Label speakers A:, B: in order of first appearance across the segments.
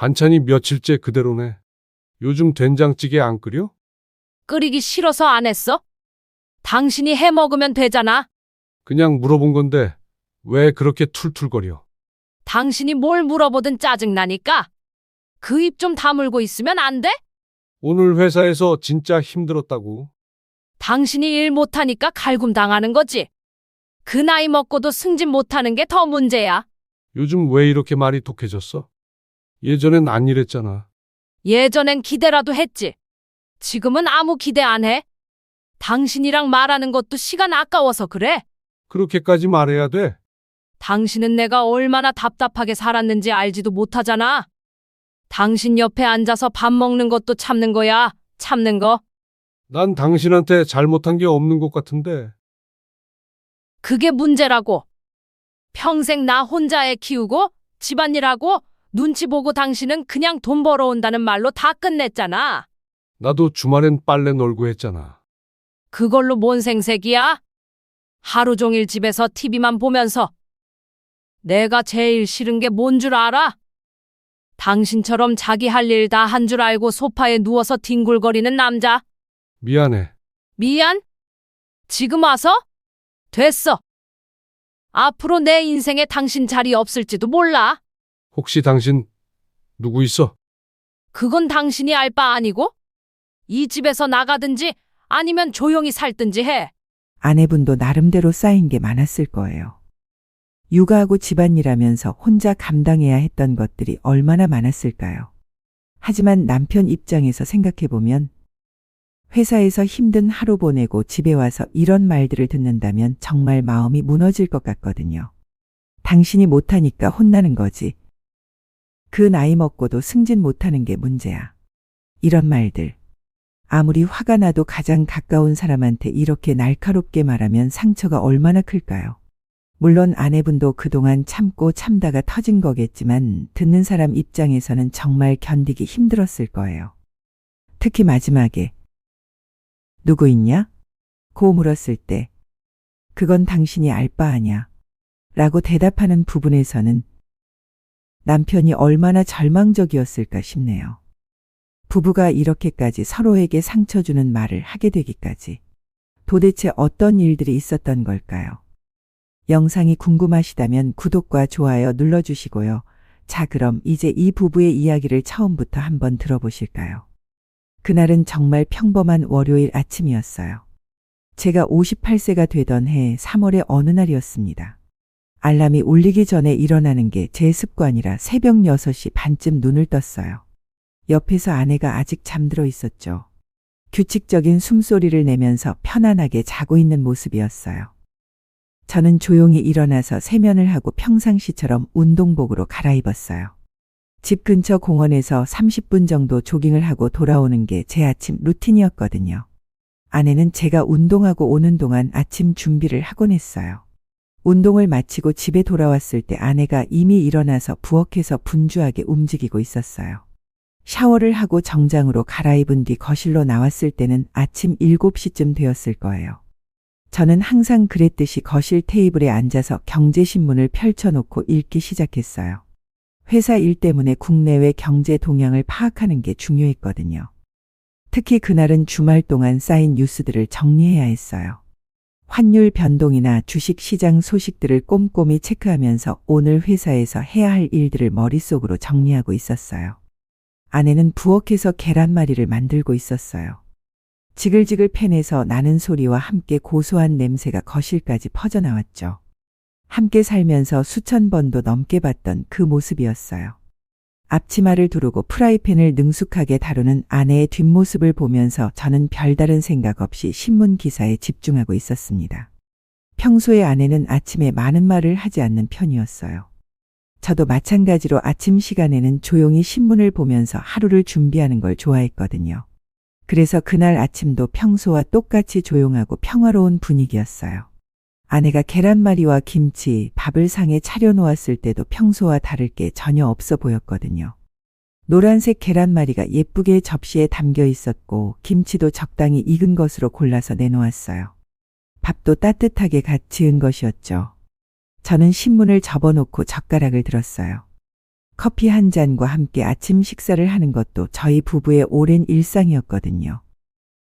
A: 반찬이 며칠째 그대로네. 요즘 된장찌개 안 끓여?
B: 끓이기 싫어서 안 했어? 당신이 해 먹으면 되잖아.
A: 그냥 물어본 건데 왜 그렇게 툴툴거려?
B: 당신이 뭘 물어보든 짜증나니까. 그 입 좀 다물고 있으면 안 돼?
A: 오늘 회사에서 진짜 힘들었다고.
B: 당신이 일 못하니까 갈굼당하는 거지. 그 나이 먹고도 승진 못하는 게 더 문제야.
A: 요즘 왜 이렇게 말이 독해졌어? 예전엔 안 이랬잖아.
B: 예전엔 기대라도 했지. 지금은 아무 기대 안 해. 당신이랑 말하는 것도 시간 아까워서 그래.
A: 그렇게까지 말해야 돼?
B: 당신은 내가 얼마나 답답하게 살았는지 알지도 못하잖아. 당신 옆에 앉아서 밥 먹는 것도 참는 거야. 참는 거.
A: 난 당신한테 잘못한 게 없는 것 같은데.
B: 그게 문제라고. 평생 나 혼자 애 키우고 집안일하고 눈치 보고 당신은 그냥 돈 벌어온다는 말로 다 끝냈잖아.
A: 나도 주말엔 빨래 널고 했잖아.
B: 그걸로 뭔 생색이야? 하루 종일 집에서 TV만 보면서. 내가 제일 싫은 게 뭔 줄 알아? 당신처럼 자기 할 일 다 한 줄 알고 소파에 누워서 뒹굴거리는 남자.
A: 미안해.
B: 미안? 지금 와서? 됐어. 앞으로 내 인생에 당신 자리 없을지도 몰라.
A: 혹시 당신 누구 있어?
B: 그건 당신이 알 바 아니고? 이 집에서 나가든지 아니면 조용히 살든지 해.
C: 아내분도 나름대로 쌓인 게 많았을 거예요. 육아하고 집안일하면서 혼자 감당해야 했던 것들이 얼마나 많았을까요? 하지만 남편 입장에서 생각해보면 회사에서 힘든 하루 보내고 집에 와서 이런 말들을 듣는다면 정말 마음이 무너질 것 같거든요. 당신이 못하니까 혼나는 거지. 그 나이 먹고도 승진 못하는 게 문제야. 이런 말들. 아무리 화가 나도 가장 가까운 사람한테 이렇게 날카롭게 말하면 상처가 얼마나 클까요? 물론 아내분도 그동안 참고 참다가 터진 거겠지만 듣는 사람 입장에서는 정말 견디기 힘들었을 거예요. 특히 마지막에 누구 있냐? 고 물었을 때 그건 당신이 알 바 아냐 라고 대답하는 부분에서는 남편이 얼마나 절망적이었을까 싶네요. 부부가 이렇게까지 서로에게 상처 주는 말을 하게 되기까지 도대체 어떤 일들이 있었던 걸까요? 영상이 궁금하시다면 구독과 좋아요 눌러주시고요. 자, 그럼 이제 이 부부의 이야기를 처음부터 한번 들어보실까요? 그날은 정말 평범한 월요일 아침이었어요. 제가 58세가 되던 해 3월의 어느 날이었습니다. 알람이 울리기 전에 일어나는 게 제 습관이라 새벽 6시 반쯤 눈을 떴어요. 옆에서 아내가 아직 잠들어 있었죠. 규칙적인 숨소리를 내면서 편안하게 자고 있는 모습이었어요. 저는 조용히 일어나서 세면을 하고 평상시처럼 운동복으로 갈아입었어요. 집 근처 공원에서 30분 정도 조깅을 하고 돌아오는 게 제 아침 루틴이었거든요. 아내는 제가 운동하고 오는 동안 아침 준비를 하곤 했어요. 운동을 마치고 집에 돌아왔을 때 아내가 이미 일어나서 부엌에서 분주하게 움직이고 있었어요. 샤워를 하고 정장으로 갈아입은 뒤 거실로 나왔을 때는 아침 7시쯤 되었을 거예요. 저는 항상 그랬듯이 거실 테이블에 앉아서 경제신문을 펼쳐놓고 읽기 시작했어요. 회사 일 때문에 국내외 경제 동향을 파악하는 게 중요했거든요. 특히 그날은 주말 동안 쌓인 뉴스들을 정리해야 했어요. 환율 변동이나 주식시장 소식들을 꼼꼼히 체크하면서 오늘 회사에서 해야 할 일들을 머릿속으로 정리하고 있었어요. 아내는 부엌에서 계란말이를 만들고 있었어요. 지글지글 팬에서 나는 소리와 함께 고소한 냄새가 거실까지 퍼져나왔죠. 함께 살면서 수천 번도 넘게 봤던 그 모습이었어요. 앞치마를 두르고 프라이팬을 능숙하게 다루는 아내의 뒷모습을 보면서 저는 별다른 생각 없이 신문 기사에 집중하고 있었습니다. 평소에 아내는 아침에 많은 말을 하지 않는 편이었어요. 저도 마찬가지로 아침 시간에는 조용히 신문을 보면서 하루를 준비하는 걸 좋아했거든요. 그래서 그날 아침도 평소와 똑같이 조용하고 평화로운 분위기였어요. 아내가 계란말이와 김치, 밥을 상에 차려놓았을 때도 평소와 다를 게 전혀 없어 보였거든요. 노란색 계란말이가 예쁘게 접시에 담겨 있었고 김치도 적당히 익은 것으로 골라서 내놓았어요. 밥도 따뜻하게 갓 지은 것이었죠. 저는 신문을 접어놓고 젓가락을 들었어요. 커피 한 잔과 함께 아침 식사를 하는 것도 저희 부부의 오랜 일상이었거든요.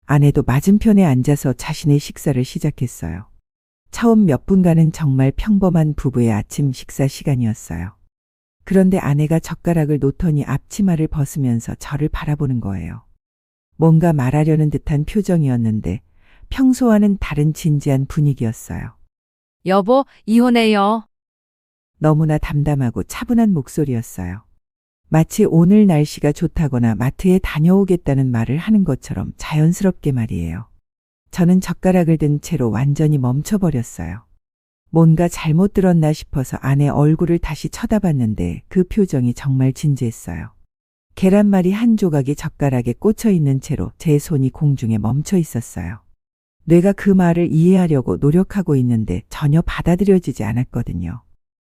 C: 아내도 맞은편에 앉아서 자신의 식사를 시작했어요. 처음 몇 분간은 정말 평범한 부부의 아침 식사 시간이었어요. 그런데 아내가 젓가락을 놓더니 앞치마를 벗으면서 저를 바라보는 거예요. 뭔가 말하려는 듯한 표정이었는데 평소와는 다른 진지한 분위기였어요.
B: 여보, 이혼해요.
C: 너무나 담담하고 차분한 목소리였어요. 마치 오늘 날씨가 좋다거나 마트에 다녀오겠다는 말을 하는 것처럼 자연스럽게 말이에요. 저는 젓가락을 든 채로 완전히 멈춰버렸어요. 뭔가 잘못 들었나 싶어서 아내 얼굴을 다시 쳐다봤는데 그 표정이 정말 진지했어요. 계란말이 한 조각이 젓가락에 꽂혀 있는 채로 제 손이 공중에 멈춰 있었어요. 뇌가 그 말을 이해하려고 노력하고 있는데 전혀 받아들여지지 않았거든요.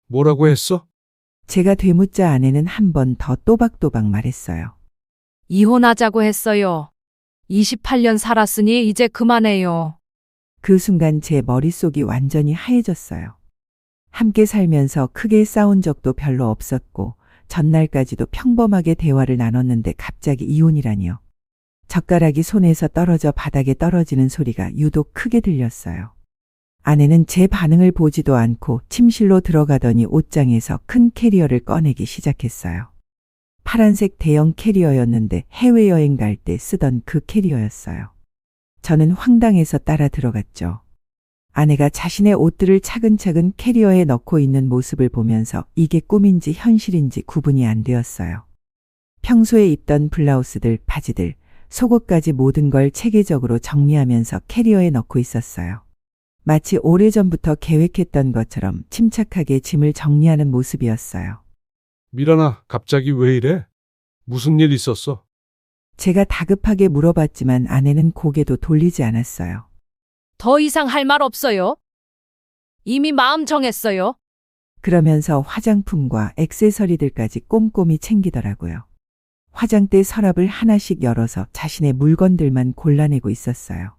A: 뭐라고 했어?
C: 제가 되묻자 아내는 한 번 더 또박또박 말했어요.
B: 이혼하자고 했어요. 28년 살았으니 이제 그만해요.
C: 그 순간 제 머릿속이 완전히 하얘졌어요. 함께 살면서 크게 싸운 적도 별로 없었고 전날까지도 평범하게 대화를 나눴는데 갑자기 이혼이라니요. 젓가락이 손에서 떨어져 바닥에 떨어지는 소리가 유독 크게 들렸어요. 아내는 제 반응을 보지도 않고 침실로 들어가더니 옷장에서 큰 캐리어를 꺼내기 시작했어요. 파란색 대형 캐리어였는데 해외여행 갈 때 쓰던 그 캐리어였어요. 저는 황당해서 따라 들어갔죠. 아내가 자신의 옷들을 차근차근 캐리어에 넣고 있는 모습을 보면서 이게 꿈인지 현실인지 구분이 안 되었어요. 평소에 입던 블라우스들, 바지들, 속옷까지 모든 걸 체계적으로 정리하면서 캐리어에 넣고 있었어요. 마치 오래전부터 계획했던 것처럼 침착하게 짐을 정리하는 모습이었어요.
A: 미란아, 갑자기 왜 이래? 무슨 일 있었어?
C: 제가 다급하게 물어봤지만 아내는 고개도 돌리지 않았어요.
B: 더 이상 할 말 없어요. 이미 마음 정했어요.
C: 그러면서 화장품과 액세서리들까지 꼼꼼히 챙기더라고요. 화장대 서랍을 하나씩 열어서 자신의 물건들만 골라내고 있었어요.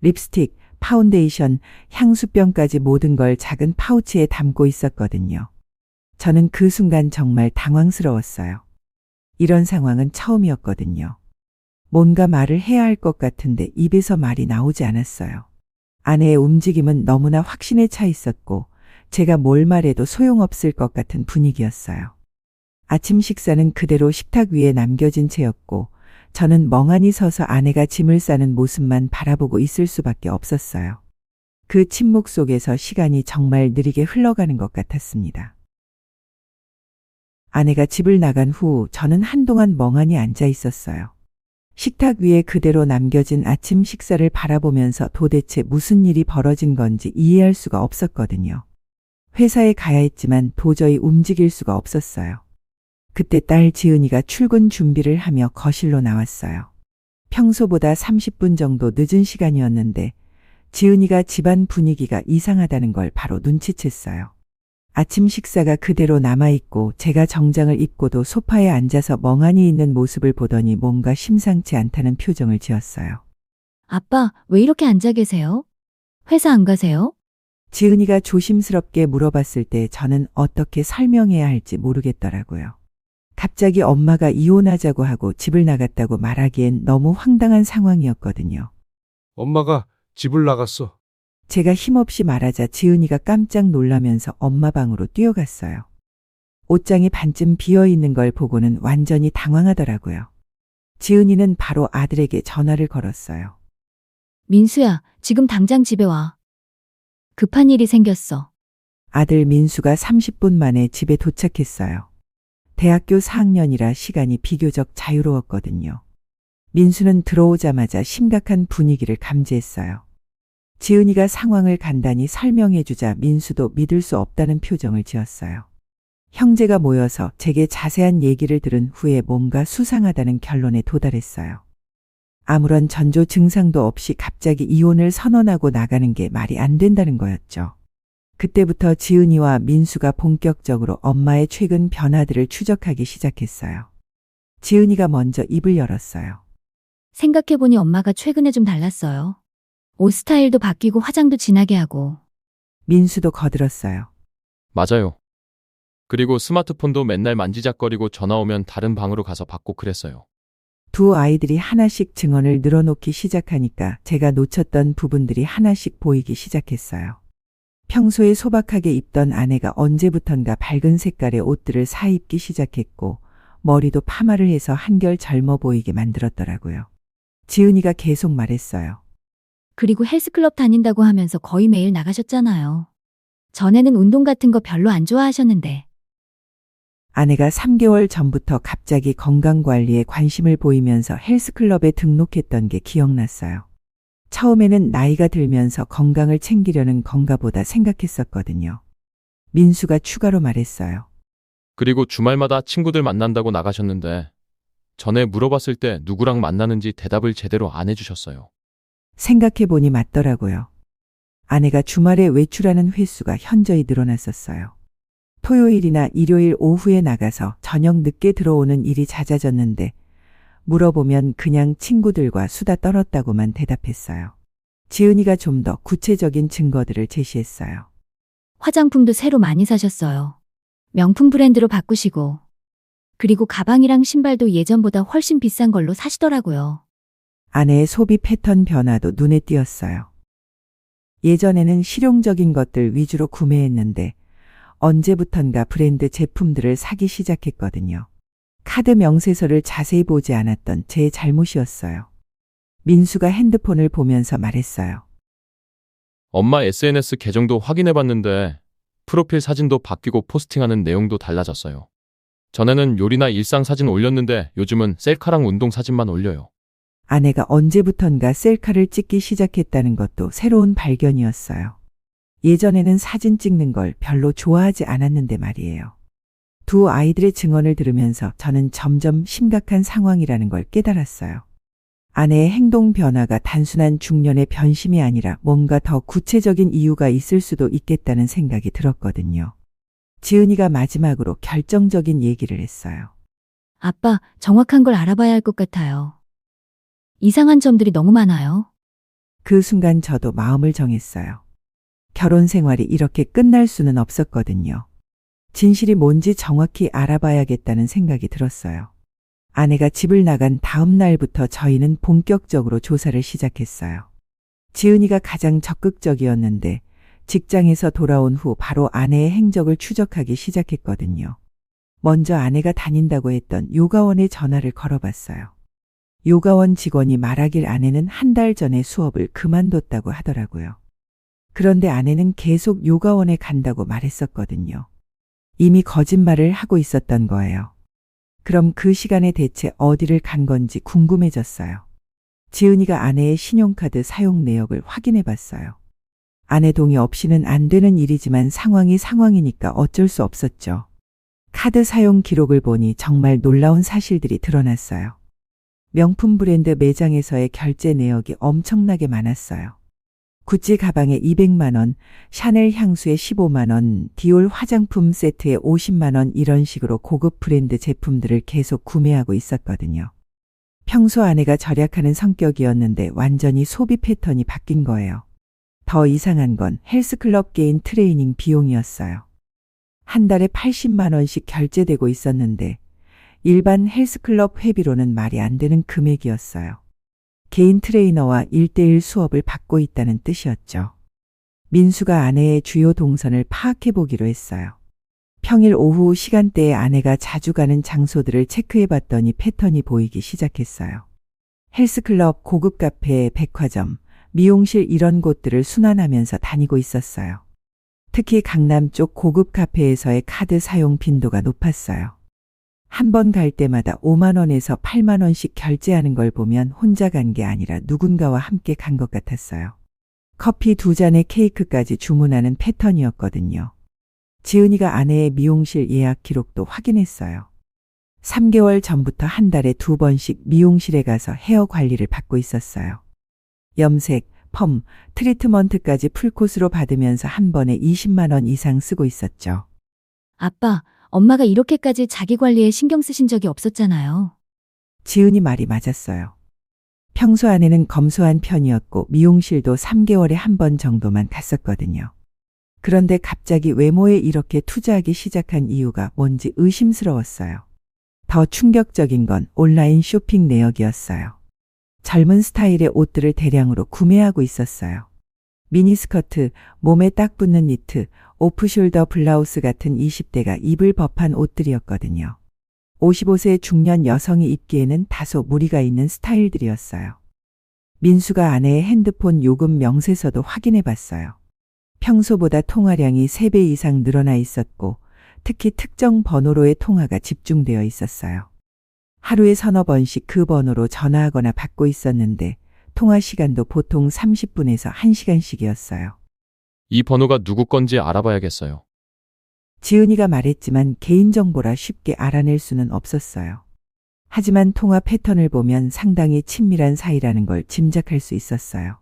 C: 립스틱, 파운데이션, 향수병까지 모든 걸 작은 파우치에 담고 있었거든요. 저는 그 순간 정말 당황스러웠어요. 이런 상황은 처음이었거든요. 뭔가 말을 해야 할 것 같은데 입에서 말이 나오지 않았어요. 아내의 움직임은 너무나 확신에 차 있었고 제가 뭘 말해도 소용없을 것 같은 분위기였어요. 아침 식사는 그대로 식탁 위에 남겨진 채였고 저는 멍하니 서서 아내가 짐을 싸는 모습만 바라보고 있을 수밖에 없었어요. 그 침묵 속에서 시간이 정말 느리게 흘러가는 것 같았습니다. 아내가 집을 나간 후 저는 한동안 멍하니 앉아 있었어요. 식탁 위에 그대로 남겨진 아침 식사를 바라보면서 도대체 무슨 일이 벌어진 건지 이해할 수가 없었거든요. 회사에 가야 했지만 도저히 움직일 수가 없었어요. 그때 딸 지은이가 출근 준비를 하며 거실로 나왔어요. 평소보다 30분 정도 늦은 시간이었는데 지은이가 집안 분위기가 이상하다는 걸 바로 눈치챘어요. 아침 식사가 그대로 남아있고 제가 정장을 입고도 소파에 앉아서 멍하니 있는 모습을 보더니 뭔가 심상치 않다는 표정을 지었어요.
D: 아빠, 왜 이렇게 앉아 계세요? 회사 안 가세요?
C: 지은이가 조심스럽게 물어봤을 때 저는 어떻게 설명해야 할지 모르겠더라고요. 갑자기 엄마가 이혼하자고 하고 집을 나갔다고 말하기엔 너무 황당한 상황이었거든요.
A: 엄마가 집을 나갔어.
C: 제가 힘없이 말하자 지은이가 깜짝 놀라면서 엄마 방으로 뛰어갔어요. 옷장이 반쯤 비어 있는 걸 보고는 완전히 당황하더라고요. 지은이는 바로 아들에게 전화를 걸었어요.
D: 민수야, 지금 당장 집에 와. 급한 일이 생겼어.
C: 아들 민수가 30분 만에 집에 도착했어요. 대학교 4학년이라 시간이 비교적 자유로웠거든요. 민수는 들어오자마자 심각한 분위기를 감지했어요. 지은이가 상황을 간단히 설명해주자 민수도 믿을 수 없다는 표정을 지었어요. 형제가 모여서 제게 자세한 얘기를 들은 후에 뭔가 수상하다는 결론에 도달했어요. 아무런 전조 증상도 없이 갑자기 이혼을 선언하고 나가는 게 말이 안 된다는 거였죠. 그때부터 지은이와 민수가 본격적으로 엄마의 최근 변화들을 추적하기 시작했어요. 지은이가 먼저 입을 열었어요.
D: 생각해보니 엄마가 최근에 좀 달랐어요. 옷 스타일도 바뀌고 화장도 진하게 하고.
C: 민수도 거들었어요.
E: 맞아요. 그리고 스마트폰도 맨날 만지작거리고 전화 오면 다른 방으로 가서 받고 그랬어요.
C: 두 아이들이 하나씩 증언을 늘어놓기 시작하니까 제가 놓쳤던 부분들이 하나씩 보이기 시작했어요. 평소에 소박하게 입던 아내가 언제부턴가 밝은 색깔의 옷들을 사입기 시작했고 머리도 파마를 해서 한결 젊어 보이게 만들었더라고요. 지은이가 계속 말했어요.
D: 그리고 헬스클럽 다닌다고 하면서 거의 매일 나가셨잖아요. 전에는 운동 같은 거 별로 안 좋아하셨는데.
C: 아내가 3개월 전부터 갑자기 건강관리에 관심을 보이면서 헬스클럽에 등록했던 게 기억났어요. 처음에는 나이가 들면서 건강을 챙기려는 건가 보다 생각했었거든요. 민수가 추가로 말했어요.
E: 그리고 주말마다 친구들 만난다고 나가셨는데 전에 물어봤을 때 누구랑 만나는지 대답을 제대로 안 해주셨어요.
C: 생각해보니 맞더라고요. 아내가 주말에 외출하는 횟수가 현저히 늘어났었어요. 토요일이나 일요일 오후에 나가서 저녁 늦게 들어오는 일이 잦아졌는데 물어보면 그냥 친구들과 수다 떨었다고만 대답했어요. 지은이가 좀 더 구체적인 증거들을 제시했어요.
D: 화장품도 새로 많이 사셨어요. 명품 브랜드로 바꾸시고. 그리고 가방이랑 신발도 예전보다 훨씬 비싼 걸로 사시더라고요.
C: 아내의 소비 패턴 변화도 눈에 띄었어요. 예전에는 실용적인 것들 위주로 구매했는데 언제부턴가 브랜드 제품들을 사기 시작했거든요. 카드 명세서를 자세히 보지 않았던 제 잘못이었어요. 민수가 핸드폰을 보면서 말했어요.
E: 엄마 SNS 계정도 확인해봤는데 프로필 사진도 바뀌고 포스팅하는 내용도 달라졌어요. 전에는 요리나 일상 사진 올렸는데 요즘은 셀카랑 운동 사진만 올려요.
C: 아내가 언제부턴가 셀카를 찍기 시작했다는 것도 새로운 발견이었어요. 예전에는 사진 찍는 걸 별로 좋아하지 않았는데 말이에요. 두 아이들의 증언을 들으면서 저는 점점 심각한 상황이라는 걸 깨달았어요. 아내의 행동 변화가 단순한 중년의 변심이 아니라 뭔가 더 구체적인 이유가 있을 수도 있겠다는 생각이 들었거든요. 지은이가 마지막으로 결정적인 얘기를 했어요.
D: 아빠, 정확한 걸 알아봐야 할 것 같아요. 이상한 점들이 너무 많아요.
C: 그 순간 저도 마음을 정했어요. 결혼 생활이 이렇게 끝날 수는 없었거든요. 진실이 뭔지 정확히 알아봐야겠다는 생각이 들었어요. 아내가 집을 나간 다음 날부터 저희는 본격적으로 조사를 시작했어요. 지은이가 가장 적극적이었는데 직장에서 돌아온 후 바로 아내의 행적을 추적하기 시작했거든요. 먼저 아내가 다닌다고 했던 요가원에 전화를 걸어봤어요. 요가원 직원이 말하길 아내는 한 달 전에 수업을 그만뒀다고 하더라고요. 그런데 아내는 계속 요가원에 간다고 말했었거든요. 이미 거짓말을 하고 있었던 거예요. 그럼 그 시간에 대체 어디를 간 건지 궁금해졌어요. 지은이가 아내의 신용카드 사용 내역을 확인해 봤어요. 아내 동의 없이는 안 되는 일이지만 상황이니까 어쩔 수 없었죠. 카드 사용 기록을 보니 정말 놀라운 사실들이 드러났어요. 명품 브랜드 매장에서의 결제 내역이 엄청나게 많았어요. 구찌 가방에 200만 원, 샤넬 향수에 15만 원, 디올 화장품 세트에 50만 원 이런 식으로 고급 브랜드 제품들을 계속 구매하고 있었거든요. 평소 아내가 절약하는 성격이었는데 완전히 소비 패턴이 바뀐 거예요. 더 이상한 건 헬스클럽 개인 트레이닝 비용이었어요. 한 달에 80만 원씩 결제되고 있었는데 일반 헬스클럽 회비로는 말이 안 되는 금액이었어요. 개인 트레이너와 1:1 수업을 받고 있다는 뜻이었죠. 민수가 아내의 주요 동선을 파악해 보기로 했어요. 평일 오후 시간대에 아내가 자주 가는 장소들을 체크해 봤더니 패턴이 보이기 시작했어요. 헬스클럽, 고급 카페, 백화점, 미용실 이런 곳들을 순환하면서 다니고 있었어요. 특히 강남 쪽 고급 카페에서의 카드 사용 빈도가 높았어요. 한 번 갈 때마다 5만 원에서 8만 원씩 결제하는 걸 보면 혼자 간 게 아니라 누군가와 함께 간 것 같았어요. 커피 2잔에 케이크까지 주문하는 패턴이었거든요. 지은이가 아내의 미용실 예약 기록도 확인했어요. 3개월 전부터 한 달에 2번씩 미용실에 가서 헤어 관리를 받고 있었어요. 염색, 펌, 트리트먼트까지 풀코스로 받으면서 한 번에 20만 원 이상 쓰고 있었죠.
D: 아빠, 엄마가 이렇게까지 자기 관리에 신경 쓰신 적이 없었잖아요.
C: 지은이 말이 맞았어요. 평소 아내는 검소한 편이었고 미용실도 3개월에 한 번 정도만 갔었거든요. 그런데 갑자기 외모에 이렇게 투자하기 시작한 이유가 뭔지 의심스러웠어요. 더 충격적인 건 온라인 쇼핑 내역이었어요. 젊은 스타일의 옷들을 대량으로 구매하고 있었어요. 미니스커트, 몸에 딱 붙는 니트, 오프숄더 블라우스 같은 20대가 입을 법한 옷들이었거든요. 55세 중년 여성이 입기에는 다소 무리가 있는 스타일들이었어요. 민수가 아내의 핸드폰 요금 명세서도 확인해 봤어요. 평소보다 통화량이 3배 이상 늘어나 있었고 특히 특정 번호로의 통화가 집중되어 있었어요. 하루에 서너 번씩 그 번호로 전화하거나 받고 있었는데 통화 시간도 보통 30분에서 1시간씩이었어요.
E: 이 번호가 누구 건지 알아봐야겠어요.
C: 지은이가 말했지만 개인정보라 쉽게 알아낼 수는 없었어요. 하지만 통화 패턴을 보면 상당히 친밀한 사이라는 걸 짐작할 수 있었어요.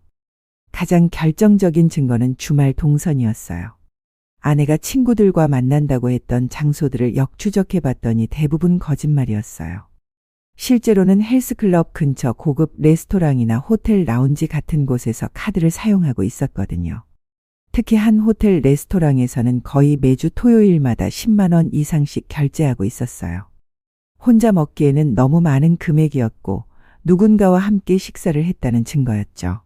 C: 가장 결정적인 증거는 주말 동선이었어요. 아내가 친구들과 만난다고 했던 장소들을 역추적해 봤더니 대부분 거짓말이었어요. 실제로는 헬스클럽 근처 고급 레스토랑이나 호텔 라운지 같은 곳에서 카드를 사용하고 있었거든요. 특히 한 호텔 레스토랑에서는 거의 매주 토요일마다 10만 원 이상씩 결제하고 있었어요. 혼자 먹기에는 너무 많은 금액이었고 누군가와 함께 식사를 했다는 증거였죠.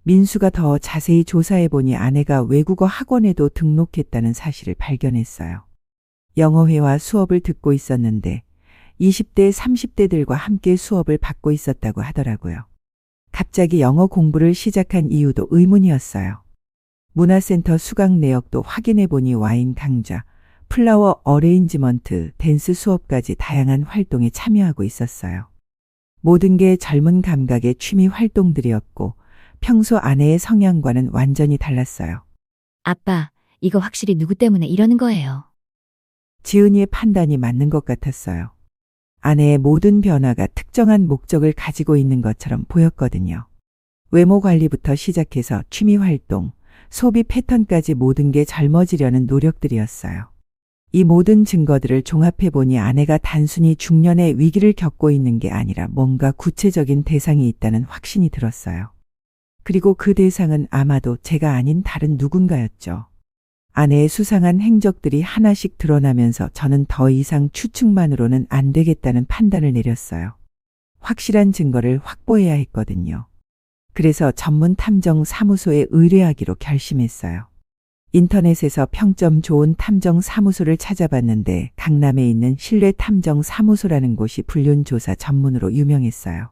C: 민수가 더 자세히 조사해보니 아내가 외국어 학원에도 등록했다는 사실을 발견했어요. 영어회화 수업을 듣고 있었는데 20대, 30대들과 함께 수업을 받고 있었다고 하더라고요. 갑자기 영어 공부를 시작한 이유도 의문이었어요. 문화센터 수강 내역도 확인해보니 와인 강좌, 플라워 어레인지먼트, 댄스 수업까지 다양한 활동에 참여하고 있었어요. 모든 게 젊은 감각의 취미 활동들이었고 평소 아내의 성향과는 완전히 달랐어요.
D: 아빠, 이거 확실히 누구 때문에 이러는 거예요.
C: 지은이의 판단이 맞는 것 같았어요. 아내의 모든 변화가 특정한 목적을 가지고 있는 것처럼 보였거든요. 외모 관리부터 시작해서 취미 활동, 소비 패턴까지 모든 게 젊어지려는 노력들이었어요. 이 모든 증거들을 종합해보니 아내가 단순히 중년의 위기를 겪고 있는 게 아니라 뭔가 구체적인 대상이 있다는 확신이 들었어요. 그리고 그 대상은 아마도 제가 아닌 다른 누군가였죠. 아내의 수상한 행적들이 하나씩 드러나면서 저는 더 이상 추측만으로는 안 되겠다는 판단을 내렸어요. 확실한 증거를 확보해야 했거든요. 그래서 전문 탐정 사무소에 의뢰하기로 결심했어요. 인터넷에서 평점 좋은 탐정 사무소를 찾아봤는데 강남에 있는 신뢰 탐정 사무소라는 곳이 불륜조사 전문으로 유명했어요.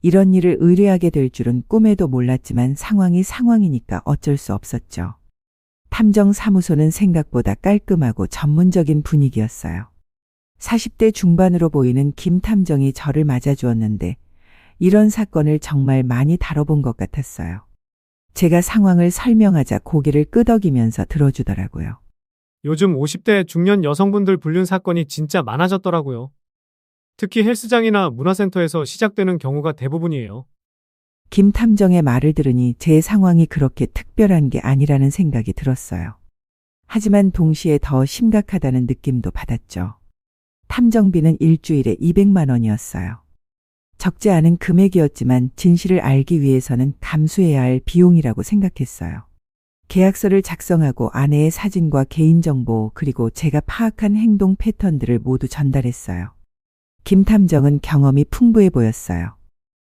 C: 이런 일을 의뢰하게 될 줄은 꿈에도 몰랐지만 상황이 상황이니까 어쩔 수 없었죠. 탐정 사무소는 생각보다 깔끔하고 전문적인 분위기였어요. 40대 중반으로 보이는 김 탐정이 저를 맞아주었는데 이런 사건을 정말 많이 다뤄본 것 같았어요. 제가 상황을 설명하자 고개를 끄덕이면서 들어주더라고요.
F: 요즘 50대 중년 여성분들 불륜 사건이 진짜 많아졌더라고요. 특히 헬스장이나 문화센터에서 시작되는 경우가 대부분이에요.
C: 김 탐정의 말을 들으니 제 상황이 그렇게 특별한 게 아니라는 생각이 들었어요. 하지만 동시에 더 심각하다는 느낌도 받았죠. 탐정비는 일주일에 200만 원이었어요. 적지 않은 금액이었지만 진실을 알기 위해서는 감수해야 할 비용이라고 생각했어요. 계약서를 작성하고 아내의 사진과 개인정보 그리고 제가 파악한 행동 패턴들을 모두 전달했어요. 김 탐정은 경험이 풍부해 보였어요.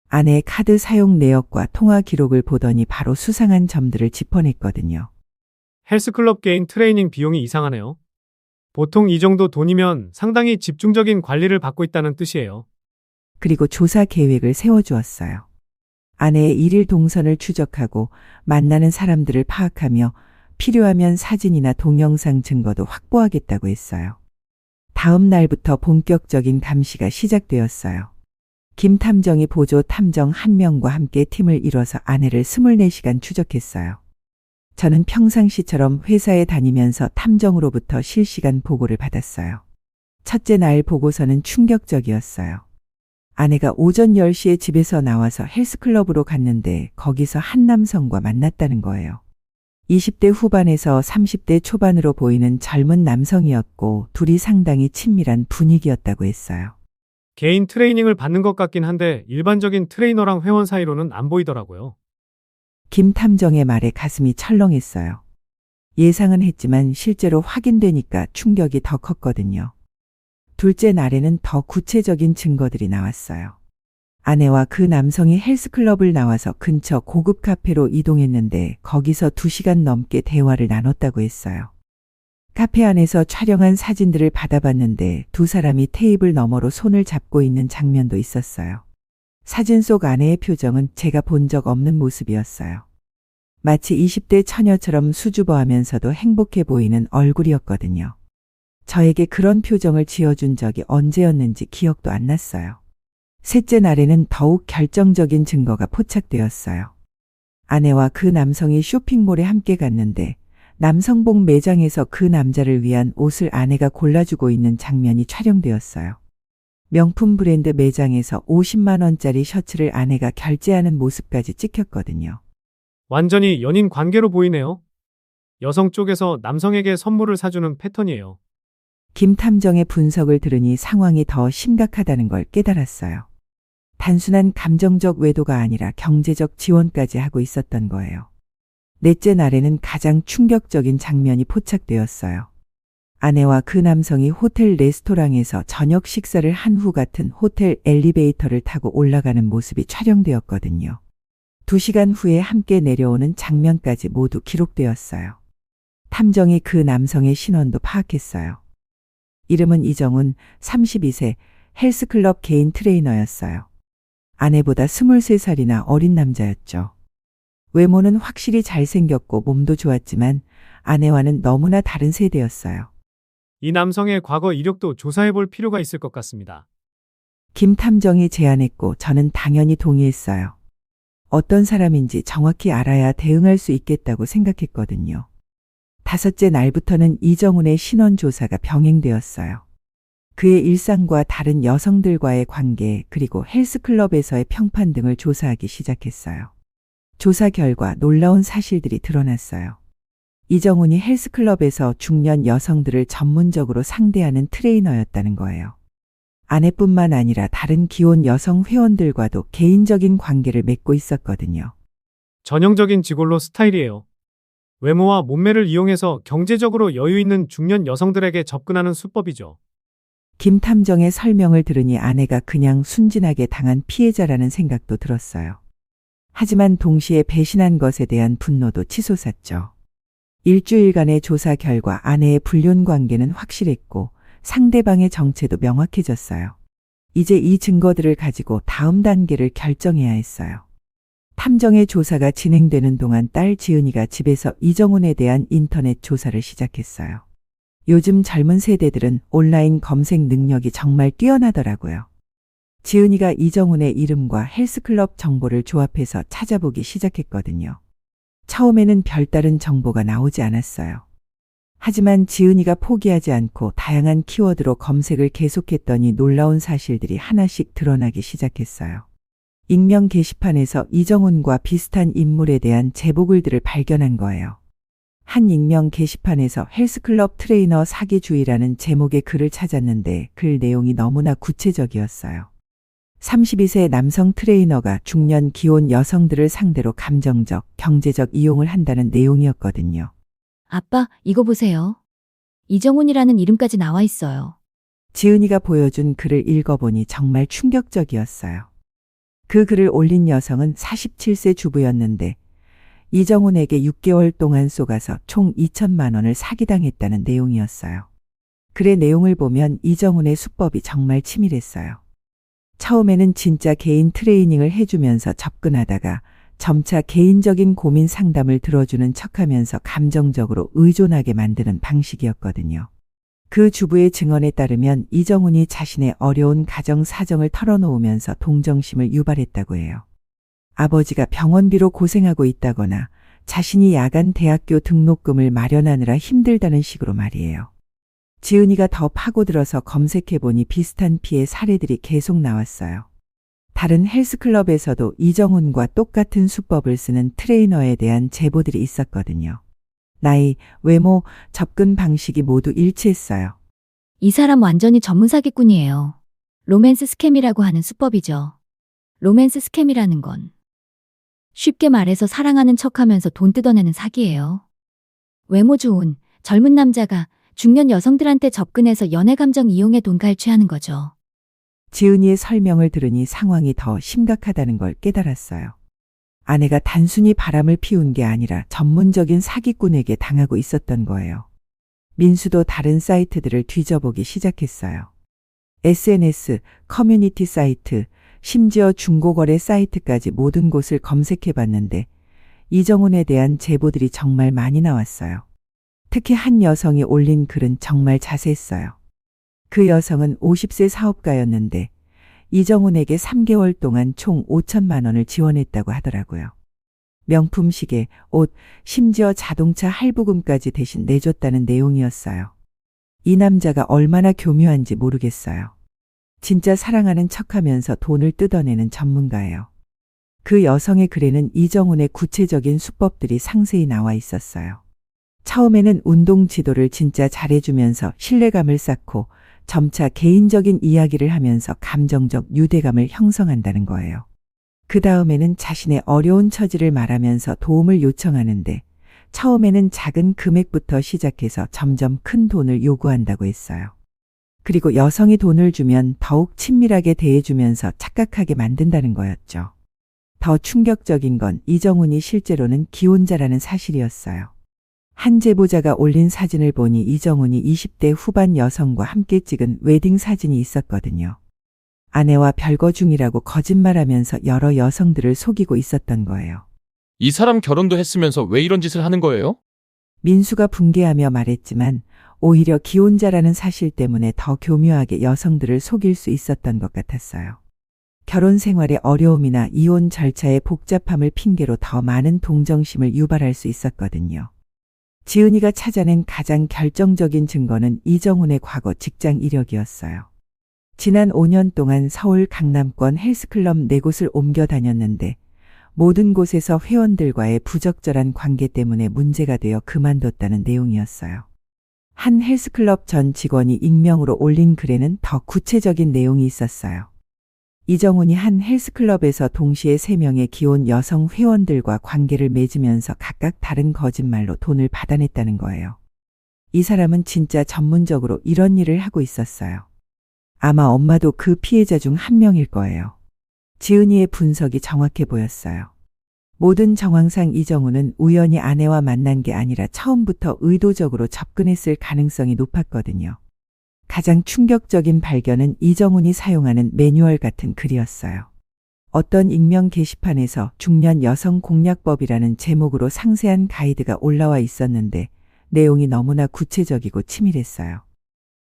C: 아내의 카드 사용 내역과 통화 기록을 보더니 바로 수상한 점들을 짚어냈거든요.
F: 헬스클럽 개인 트레이닝 비용이 이상하네요. 보통 이 정도 돈이면 상당히 집중적인 관리를 받고 있다는 뜻이에요.
C: 그리고 조사 계획을 세워주었어요. 아내의 일일 동선을 추적하고 만나는 사람들을 파악하며 필요하면 사진이나 동영상 증거도 확보하겠다고 했어요. 다음 날부터 본격적인 감시가 시작되었어요. 김 탐정이 보조 탐정 1명과 함께 팀을 이뤄서 아내를 24시간 추적했어요. 저는 평상시처럼 회사에 다니면서 탐정으로부터 실시간 보고를 받았어요. 첫째 날 보고서는 충격적이었어요. 아내가 오전 10시에 집에서 나와서 헬스클럽으로 갔는데 거기서 한 남성과 만났다는 거예요. 20대 후반에서 30대 초반으로 보이는 젊은 남성이었고 둘이 상당히 친밀한 분위기였다고 했어요.
F: 개인 트레이닝을 받는 것 같긴 한데 일반적인 트레이너랑 회원 사이로는 안 보이더라고요.
C: 김 탐정의 말에 가슴이 철렁했어요. 예상은 했지만 실제로 확인되니까 충격이 더 컸거든요. 둘째 날에는 더 구체적인 증거들이 나왔어요. 아내와 그 남성이 헬스클럽을 나와서 근처 고급 카페로 이동했는데 거기서 2시간 넘게 대화를 나눴다고 했어요. 카페 안에서 촬영한 사진들을 받아봤는데 두 사람이 테이블 너머로 손을 잡고 있는 장면도 있었어요. 사진 속 아내의 표정은 제가 본 적 없는 모습이었어요. 마치 20대 처녀처럼 수줍어하면서도 행복해 보이는 얼굴이었거든요. 저에게 그런 표정을 지어준 적이 언제였는지 기억도 안 났어요. 셋째 날에는 더욱 결정적인 증거가 포착되었어요. 아내와 그 남성이 쇼핑몰에 함께 갔는데 남성복 매장에서 그 남자를 위한 옷을 아내가 골라주고 있는 장면이 촬영되었어요. 명품 브랜드 매장에서 50만 원짜리 셔츠를 아내가 결제하는 모습까지 찍혔거든요.
F: 완전히 연인 관계로 보이네요. 여성 쪽에서 남성에게 선물을 사주는 패턴이에요.
C: 김 탐정의 분석을 들으니 상황이 더 심각하다는 걸 깨달았어요. 단순한 감정적 외도가 아니라 경제적 지원까지 하고 있었던 거예요. 넷째 날에는 가장 충격적인 장면이 포착되었어요. 아내와 그 남성이 호텔 레스토랑에서 저녁 식사를 한 후 같은 호텔 엘리베이터를 타고 올라가는 모습이 촬영되었거든요. 2시간 후에 함께 내려오는 장면까지 모두 기록되었어요. 탐정이 그 남성의 신원도 파악했어요. 이름은 이정훈, 32세, 헬스클럽 개인 트레이너였어요. 아내보다 23살이나 어린 남자였죠. 외모는 확실히 잘생겼고 몸도 좋았지만 아내와는 너무나 다른 세대였어요.
F: 이 남성의 과거 이력도 조사해 볼 필요가 있을 것 같습니다.
C: 김 탐정이 제안했고 저는 당연히 동의했어요. 어떤 사람인지 정확히 알아야 대응할 수 있겠다고 생각했거든요. 5째 날부터는 이정훈의 신원 조사가 병행되었어요. 그의 일상과 다른 여성들과의 관계 그리고 헬스클럽에서의 평판 등을 조사하기 시작했어요. 조사 결과 놀라운 사실들이 드러났어요. 이정훈이 헬스클럽에서 중년 여성들을 전문적으로 상대하는 트레이너였다는 거예요. 아내뿐만 아니라 다른 기혼 여성 회원들과도 개인적인 관계를 맺고 있었거든요.
F: 전형적인 지골로 스타일이에요. 외모와 몸매를 이용해서 경제적으로 여유 있는 중년 여성들에게 접근하는 수법이죠.
C: 김 탐정의 설명을 들으니 아내가 그냥 순진하게 당한 피해자라는 생각도 들었어요. 하지만 동시에 배신한 것에 대한 분노도 치솟았죠. 일주일간의 조사 결과 아내의 불륜 관계는 확실했고 상대방의 정체도 명확해졌어요. 이제 이 증거들을 가지고 다음 단계를 결정해야 했어요. 탐정의 조사가 진행되는 동안 딸 지은이가 집에서 이정훈에 대한 인터넷 조사를 시작했어요. 요즘 젊은 세대들은 온라인 검색 능력이 정말 뛰어나더라고요. 지은이가 이정훈의 이름과 헬스클럽 정보를 조합해서 찾아보기 시작했거든요. 처음에는 별다른 정보가 나오지 않았어요. 하지만 지은이가 포기하지 않고 다양한 키워드로 검색을 계속했더니 놀라운 사실들이 하나씩 드러나기 시작했어요. 익명 게시판에서 이정훈과 비슷한 인물에 대한 제보글들을 발견한 거예요. 한 익명 게시판에서 헬스클럽 트레이너 사기주의라는 제목의 글을 찾았는데 글 내용이 너무나 구체적이었어요. 32세 남성 트레이너가 중년 기혼 여성들을 상대로 감정적, 경제적 이용을 한다는 내용이었거든요.
D: 아빠, 이거 보세요. 이정훈이라는 이름까지 나와 있어요.
C: 지은이가 보여준 글을 읽어보니 정말 충격적이었어요. 그 글을 올린 여성은 47세 주부였는데 이정훈에게 6개월 동안 속아서 총 2천만 원을 사기당했다는 내용이었어요. 글의 내용을 보면 이정훈의 수법이 정말 치밀했어요. 처음에는 진짜 개인 트레이닝을 해주면서 접근하다가 점차 개인적인 고민 상담을 들어주는 척하면서 감정적으로 의존하게 만드는 방식이었거든요. 그 주부의 증언에 따르면 이정훈이 자신의 어려운 가정 사정을 털어놓으면서 동정심을 유발했다고 해요. 아버지가 병원비로 고생하고 있다거나 자신이 야간 대학교 등록금을 마련하느라 힘들다는 식으로 말이에요. 지은이가 더 파고들어서 검색해보니 비슷한 피해 사례들이 계속 나왔어요. 다른 헬스클럽에서도 이정훈과 똑같은 수법을 쓰는 트레이너에 대한 제보들이 있었거든요. 나이, 외모, 접근 방식이 모두 일치했어요.
D: 이 사람 완전히 전문 사기꾼이에요. 로맨스 스캠이라고 하는 수법이죠. 로맨스 스캠이라는 건 쉽게 말해서 사랑하는 척하면서 돈 뜯어내는 사기예요. 외모 좋은 젊은 남자가 중년 여성들한테 접근해서 연애 감정 이용해 돈 갈취하는 거죠.
C: 지은이의 설명을 들으니 상황이 더 심각하다는 걸 깨달았어요. 아내가 단순히 바람을 피운 게 아니라 전문적인 사기꾼에게 당하고 있었던 거예요. 민수도 다른 사이트들을 뒤져보기 시작했어요. SNS, 커뮤니티 사이트, 심지어 중고거래 사이트까지 모든 곳을 검색해봤는데 이정훈에 대한 제보들이 정말 많이 나왔어요. 특히 한 여성이 올린 글은 정말 자세했어요. 그 여성은 50세 사업가였는데 이정훈에게 3개월 동안 총 5천만 원을 지원했다고 하더라고요. 명품 시계, 옷, 심지어 자동차 할부금까지 대신 내줬다는 내용이었어요. 이 남자가 얼마나 교묘한지 모르겠어요. 진짜 사랑하는 척하면서 돈을 뜯어내는 전문가예요. 그 여성의 글에는 이정훈의 구체적인 수법들이 상세히 나와 있었어요. 처음에는 운동 지도를 진짜 잘해주면서 신뢰감을 쌓고 점차 개인적인 이야기를 하면서 감정적 유대감을 형성한다는 거예요. 그 다음에는 자신의 어려운 처지를 말하면서 도움을 요청하는데 처음에는 작은 금액부터 시작해서 점점 큰 돈을 요구한다고 했어요. 그리고 여성이 돈을 주면 더욱 친밀하게 대해주면서 착각하게 만든다는 거였죠. 더 충격적인 건 이정훈이 실제로는 기혼자라는 사실이었어요. 한 제보자가 올린 사진을 보니 이정훈이 20대 후반 여성과 함께 찍은 웨딩 사진이 있었거든요. 아내와 별거 중이라고 거짓말하면서 여러 여성들을 속이고 있었던 거예요.
E: 이 사람 결혼도 했으면서 왜 이런 짓을 하는 거예요?
C: 민수가 붕괴하며 말했지만 오히려 기혼자라는 사실 때문에 더 교묘하게 여성들을 속일 수 있었던 것 같았어요. 결혼 생활의 어려움이나 이혼 절차의 복잡함을 핑계로 더 많은 동정심을 유발할 수 있었거든요. 지은이가 찾아낸 가장 결정적인 증거는 이정훈의 과거 직장 이력이었어요. 지난 5년 동안 서울 강남권 헬스클럽 4곳을 옮겨 다녔는데 모든 곳에서 회원들과의 부적절한 관계 때문에 문제가 되어 그만뒀다는 내용이었어요. 한 헬스클럽 전 직원이 익명으로 올린 글에는 더 구체적인 내용이 있었어요. 이정훈이 한 헬스클럽에서 동시에 3명의 기혼 여성 회원들과 관계를 맺으면서 각각 다른 거짓말로 돈을 받아냈다는 거예요. 이 사람은 진짜 전문적으로 이런 일을 하고 있었어요. 아마 엄마도 그 피해자 중 한 명일 거예요. 지은이의 분석이 정확해 보였어요. 모든 정황상 이정훈은 우연히 아내와 만난 게 아니라 처음부터 의도적으로 접근했을 가능성이 높았거든요. 가장 충격적인 발견은 이정훈이 사용하는 매뉴얼 같은 글이었어요. 어떤 익명 게시판에서 중년 여성 공략법이라는 제목으로 상세한 가이드가 올라와 있었는데 내용이 너무나 구체적이고 치밀했어요.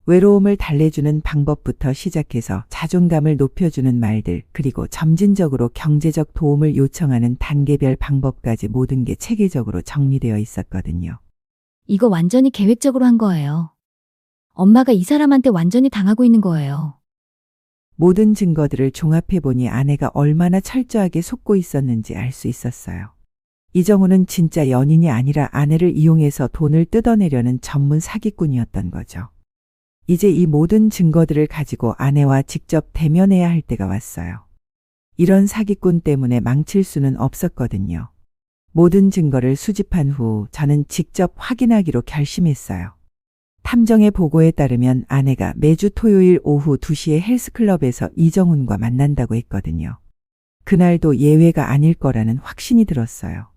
C: 외로움을 달래주는 방법부터 시작해서 자존감을 높여주는 말들, 그리고 점진적으로 경제적 도움을 요청하는 단계별 방법까지 모든 게 체계적으로 정리되어 있었거든요.
D: 이거 완전히 계획적으로 한 거예요. 엄마가 이 사람한테 완전히 당하고 있는 거예요.
C: 모든 증거들을 종합해보니 아내가 얼마나 철저하게 속고 있었는지 알 수 있었어요. 이정훈은 진짜 연인이 아니라 아내를 이용해서 돈을 뜯어내려는 전문 사기꾼이었던 거죠. 이제 이 모든 증거들을 가지고 아내와 직접 대면해야 할 때가 왔어요. 이런 사기꾼 때문에 망칠 수는 없었거든요. 모든 증거를 수집한 후 저는 직접 확인하기로 결심했어요. 탐정의 보고에 따르면 아내가 매주 토요일 오후 2시에 헬스클럽에서 이정훈과 만난다고 했거든요. 그날도 예외가 아닐 거라는 확신이 들었어요.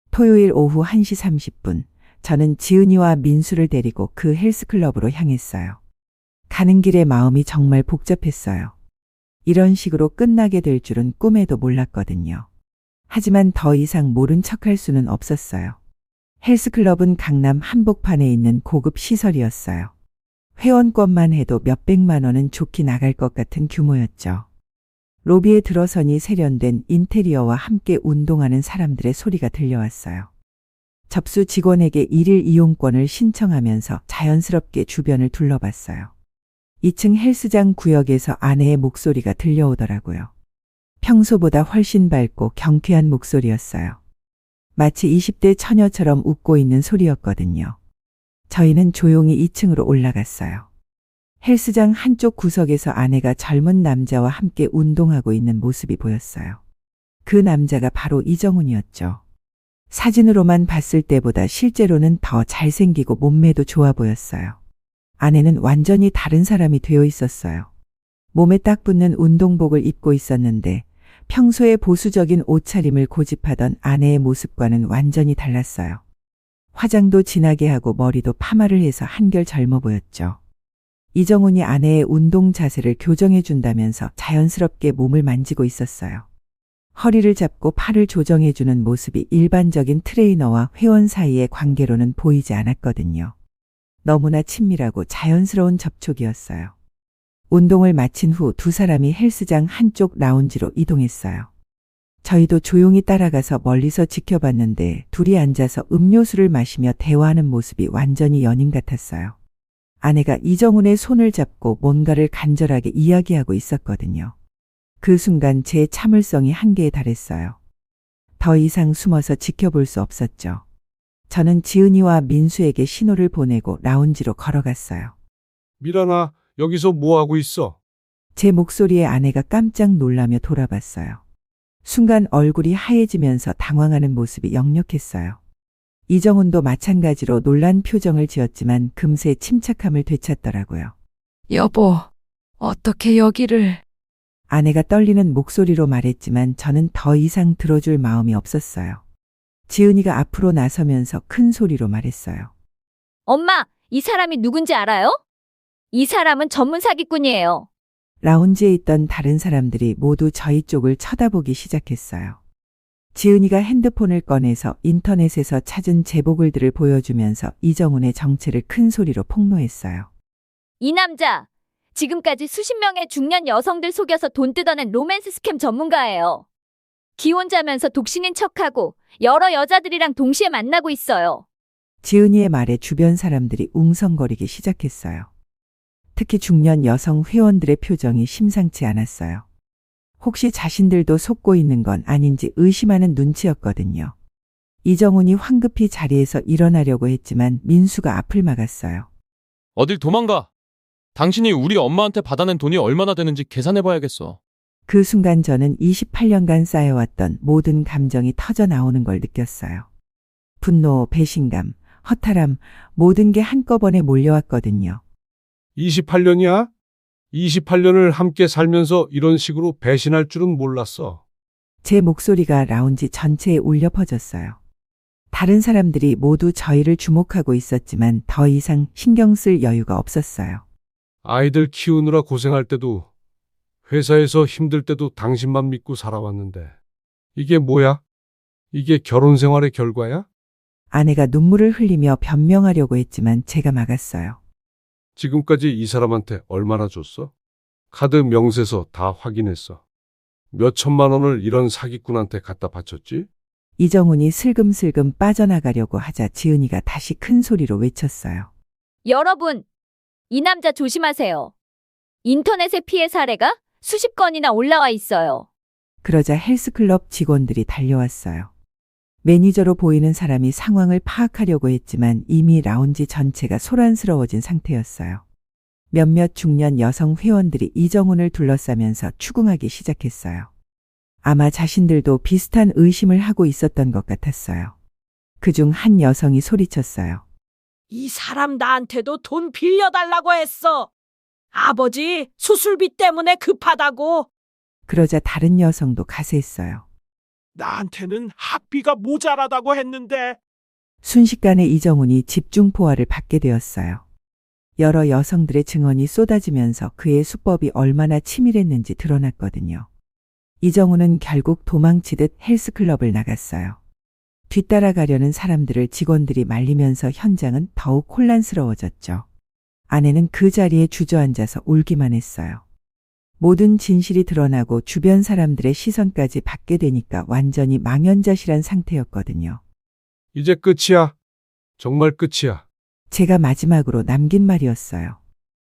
C: 토요일 오후 1시 30분, 저는 지은이와 민수를 데리고 그 헬스클럽으로 향했어요. 가는 길에 마음이 정말 복잡했어요. 이런 식으로 끝나게 될 줄은 꿈에도 몰랐거든요. 하지만 더 이상 모른 척할 수는 없었어요. 헬스클럽은 강남 한복판에 있는 고급 시설이었어요. 회원권만 해도 몇백만 원은 좋게 나갈 것 같은 규모였죠. 로비에 들어서니 세련된 인테리어와 함께 운동하는 사람들의 소리가 들려왔어요. 접수 직원에게 일일 이용권을 신청하면서 자연스럽게 주변을 둘러봤어요. 2층 헬스장 구역에서 아내의 목소리가 들려오더라고요. 평소보다 훨씬 밝고 경쾌한 목소리였어요. 마치 20대 처녀처럼 웃고 있는 소리였거든요. 저희는 조용히 2층으로 올라갔어요. 헬스장 한쪽 구석에서 아내가 젊은 남자와 함께 운동하고 있는 모습이 보였어요. 그 남자가 바로 이정훈이었죠. 사진으로만 봤을 때보다 실제로는 더 잘생기고 몸매도 좋아 보였어요. 아내는 완전히 다른 사람이 되어 있었어요. 몸에 딱 붙는 운동복을 입고 있었는데 평소에 보수적인 옷차림을 고집하던 아내의 모습과는 완전히 달랐어요. 화장도 진하게 하고 머리도 파마를 해서 한결 젊어 보였죠. 이정훈이 아내의 운동 자세를 교정해 준다면서 자연스럽게 몸을 만지고 있었어요. 허리를 잡고 팔을 조정해 주는 모습이 일반적인 트레이너와 회원 사이의 관계로는 보이지 않았거든요. 너무나 친밀하고 자연스러운 접촉이었어요. 운동을 마친 후 두 사람이 헬스장 한쪽 라운지로 이동했어요. 저희도 조용히 따라가서 멀리서 지켜봤는데 둘이 앉아서 음료수를 마시며 대화하는 모습이 완전히 연인 같았어요. 아내가 이정훈의 손을 잡고 뭔가를 간절하게 이야기하고 있었거든요. 그 순간 제 참을성이 한계에 달했어요. 더 이상 숨어서 지켜볼 수 없었죠. 저는 지은이와 민수에게 신호를 보내고 라운지로 걸어갔어요.
A: 미란아, 여기서 뭐 하고 있어?
C: 제 목소리에 아내가 깜짝 놀라며 돌아봤어요. 순간 얼굴이 하얘지면서 당황하는 모습이 역력했어요. 이정훈도 마찬가지로 놀란 표정을 지었지만 금세 침착함을 되찾더라고요.
B: 여보, 어떻게 여기를...
C: 아내가 떨리는 목소리로 말했지만 저는 더 이상 들어줄 마음이 없었어요. 지은이가 앞으로 나서면서 큰 소리로 말했어요.
D: 엄마, 이 사람이 누군지 알아요? 이 사람은 전문 사기꾼이에요.
C: 라운지에 있던 다른 사람들이 모두 저희 쪽을 쳐다보기 시작했어요. 지은이가 핸드폰을 꺼내서 인터넷에서 찾은 제보글들을 보여주면서 이정훈의 정체를 큰 소리로 폭로했어요.
D: 이 남자, 지금까지 수십 명의 중년 여성들 속여서 돈 뜯어낸 로맨스 스캠 전문가예요. 기혼자면서 독신인 척하고 여러 여자들이랑 동시에 만나고 있어요.
C: 지은이의 말에 주변 사람들이 웅성거리기 시작했어요. 특히 중년 여성 회원들의 표정이 심상치 않았어요. 혹시 자신들도 속고 있는 건 아닌지 의심하는 눈치였거든요. 이정훈이 황급히 자리에서 일어나려고 했지만 민수가 앞을 막았어요.
E: 어딜 도망가? 당신이 우리 엄마한테 받아낸 돈이 얼마나 되는지 계산해봐야겠어.
C: 그 순간 저는 28년간 쌓여왔던 모든 감정이 터져 나오는 걸 느꼈어요. 분노, 배신감, 허탈함, 모든 게 한꺼번에 몰려왔거든요.
A: 28년이야? 28년을 함께 살면서 이런 식으로 배신할 줄은 몰랐어.
C: 제 목소리가 라운지 전체에 울려 퍼졌어요. 다른 사람들이 모두 저희를 주목하고 있었지만 더 이상 신경 쓸 여유가 없었어요.
A: 아이들 키우느라 고생할 때도 회사에서 힘들 때도 당신만 믿고 살아왔는데 이게 뭐야? 이게 결혼 생활의 결과야?
C: 아내가 눈물을 흘리며 변명하려고 했지만 제가 막았어요.
A: 지금까지 이 사람한테 얼마나 줬어? 카드 명세서 다 확인했어. 몇 천만 원을 이런 사기꾼한테 갖다 바쳤지?
C: 이정훈이 슬금슬금 빠져나가려고 하자 지은이가 다시 큰 소리로 외쳤어요.
D: 여러분, 이 남자 조심하세요. 인터넷의 피해 사례가 수십 건이나 올라와 있어요.
C: 그러자 헬스클럽 직원들이 달려왔어요. 매니저로 보이는 사람이 상황을 파악하려고 했지만 이미 라운지 전체가 소란스러워진 상태였어요. 몇몇 중년 여성 회원들이 이정훈을 둘러싸면서 추궁하기 시작했어요. 아마 자신들도 비슷한 의심을 하고 있었던 것 같았어요. 그중 한 여성이 소리쳤어요.
G: 이 사람 나한테도 돈 빌려달라고 했어. 아버지 수술비 때문에 급하다고.
C: 그러자 다른 여성도 가세했어요.
H: 나한테는 학비가 모자라다고 했는데.
C: 순식간에 이정훈이 집중포화를 받게 되었어요. 여러 여성들의 증언이 쏟아지면서 그의 수법이 얼마나 치밀했는지 드러났거든요. 이정훈은 결국 도망치듯 헬스클럽을 나갔어요. 뒤따라가려는 사람들을 직원들이 말리면서 현장은 더욱 혼란스러워졌죠. 아내는 그 자리에 주저앉아서 울기만 했어요. 모든 진실이 드러나고 주변 사람들의 시선까지 받게 되니까 완전히 망연자실한 상태였거든요.
A: 이제 끝이야. 정말 끝이야.
C: 제가 마지막으로 남긴 말이었어요.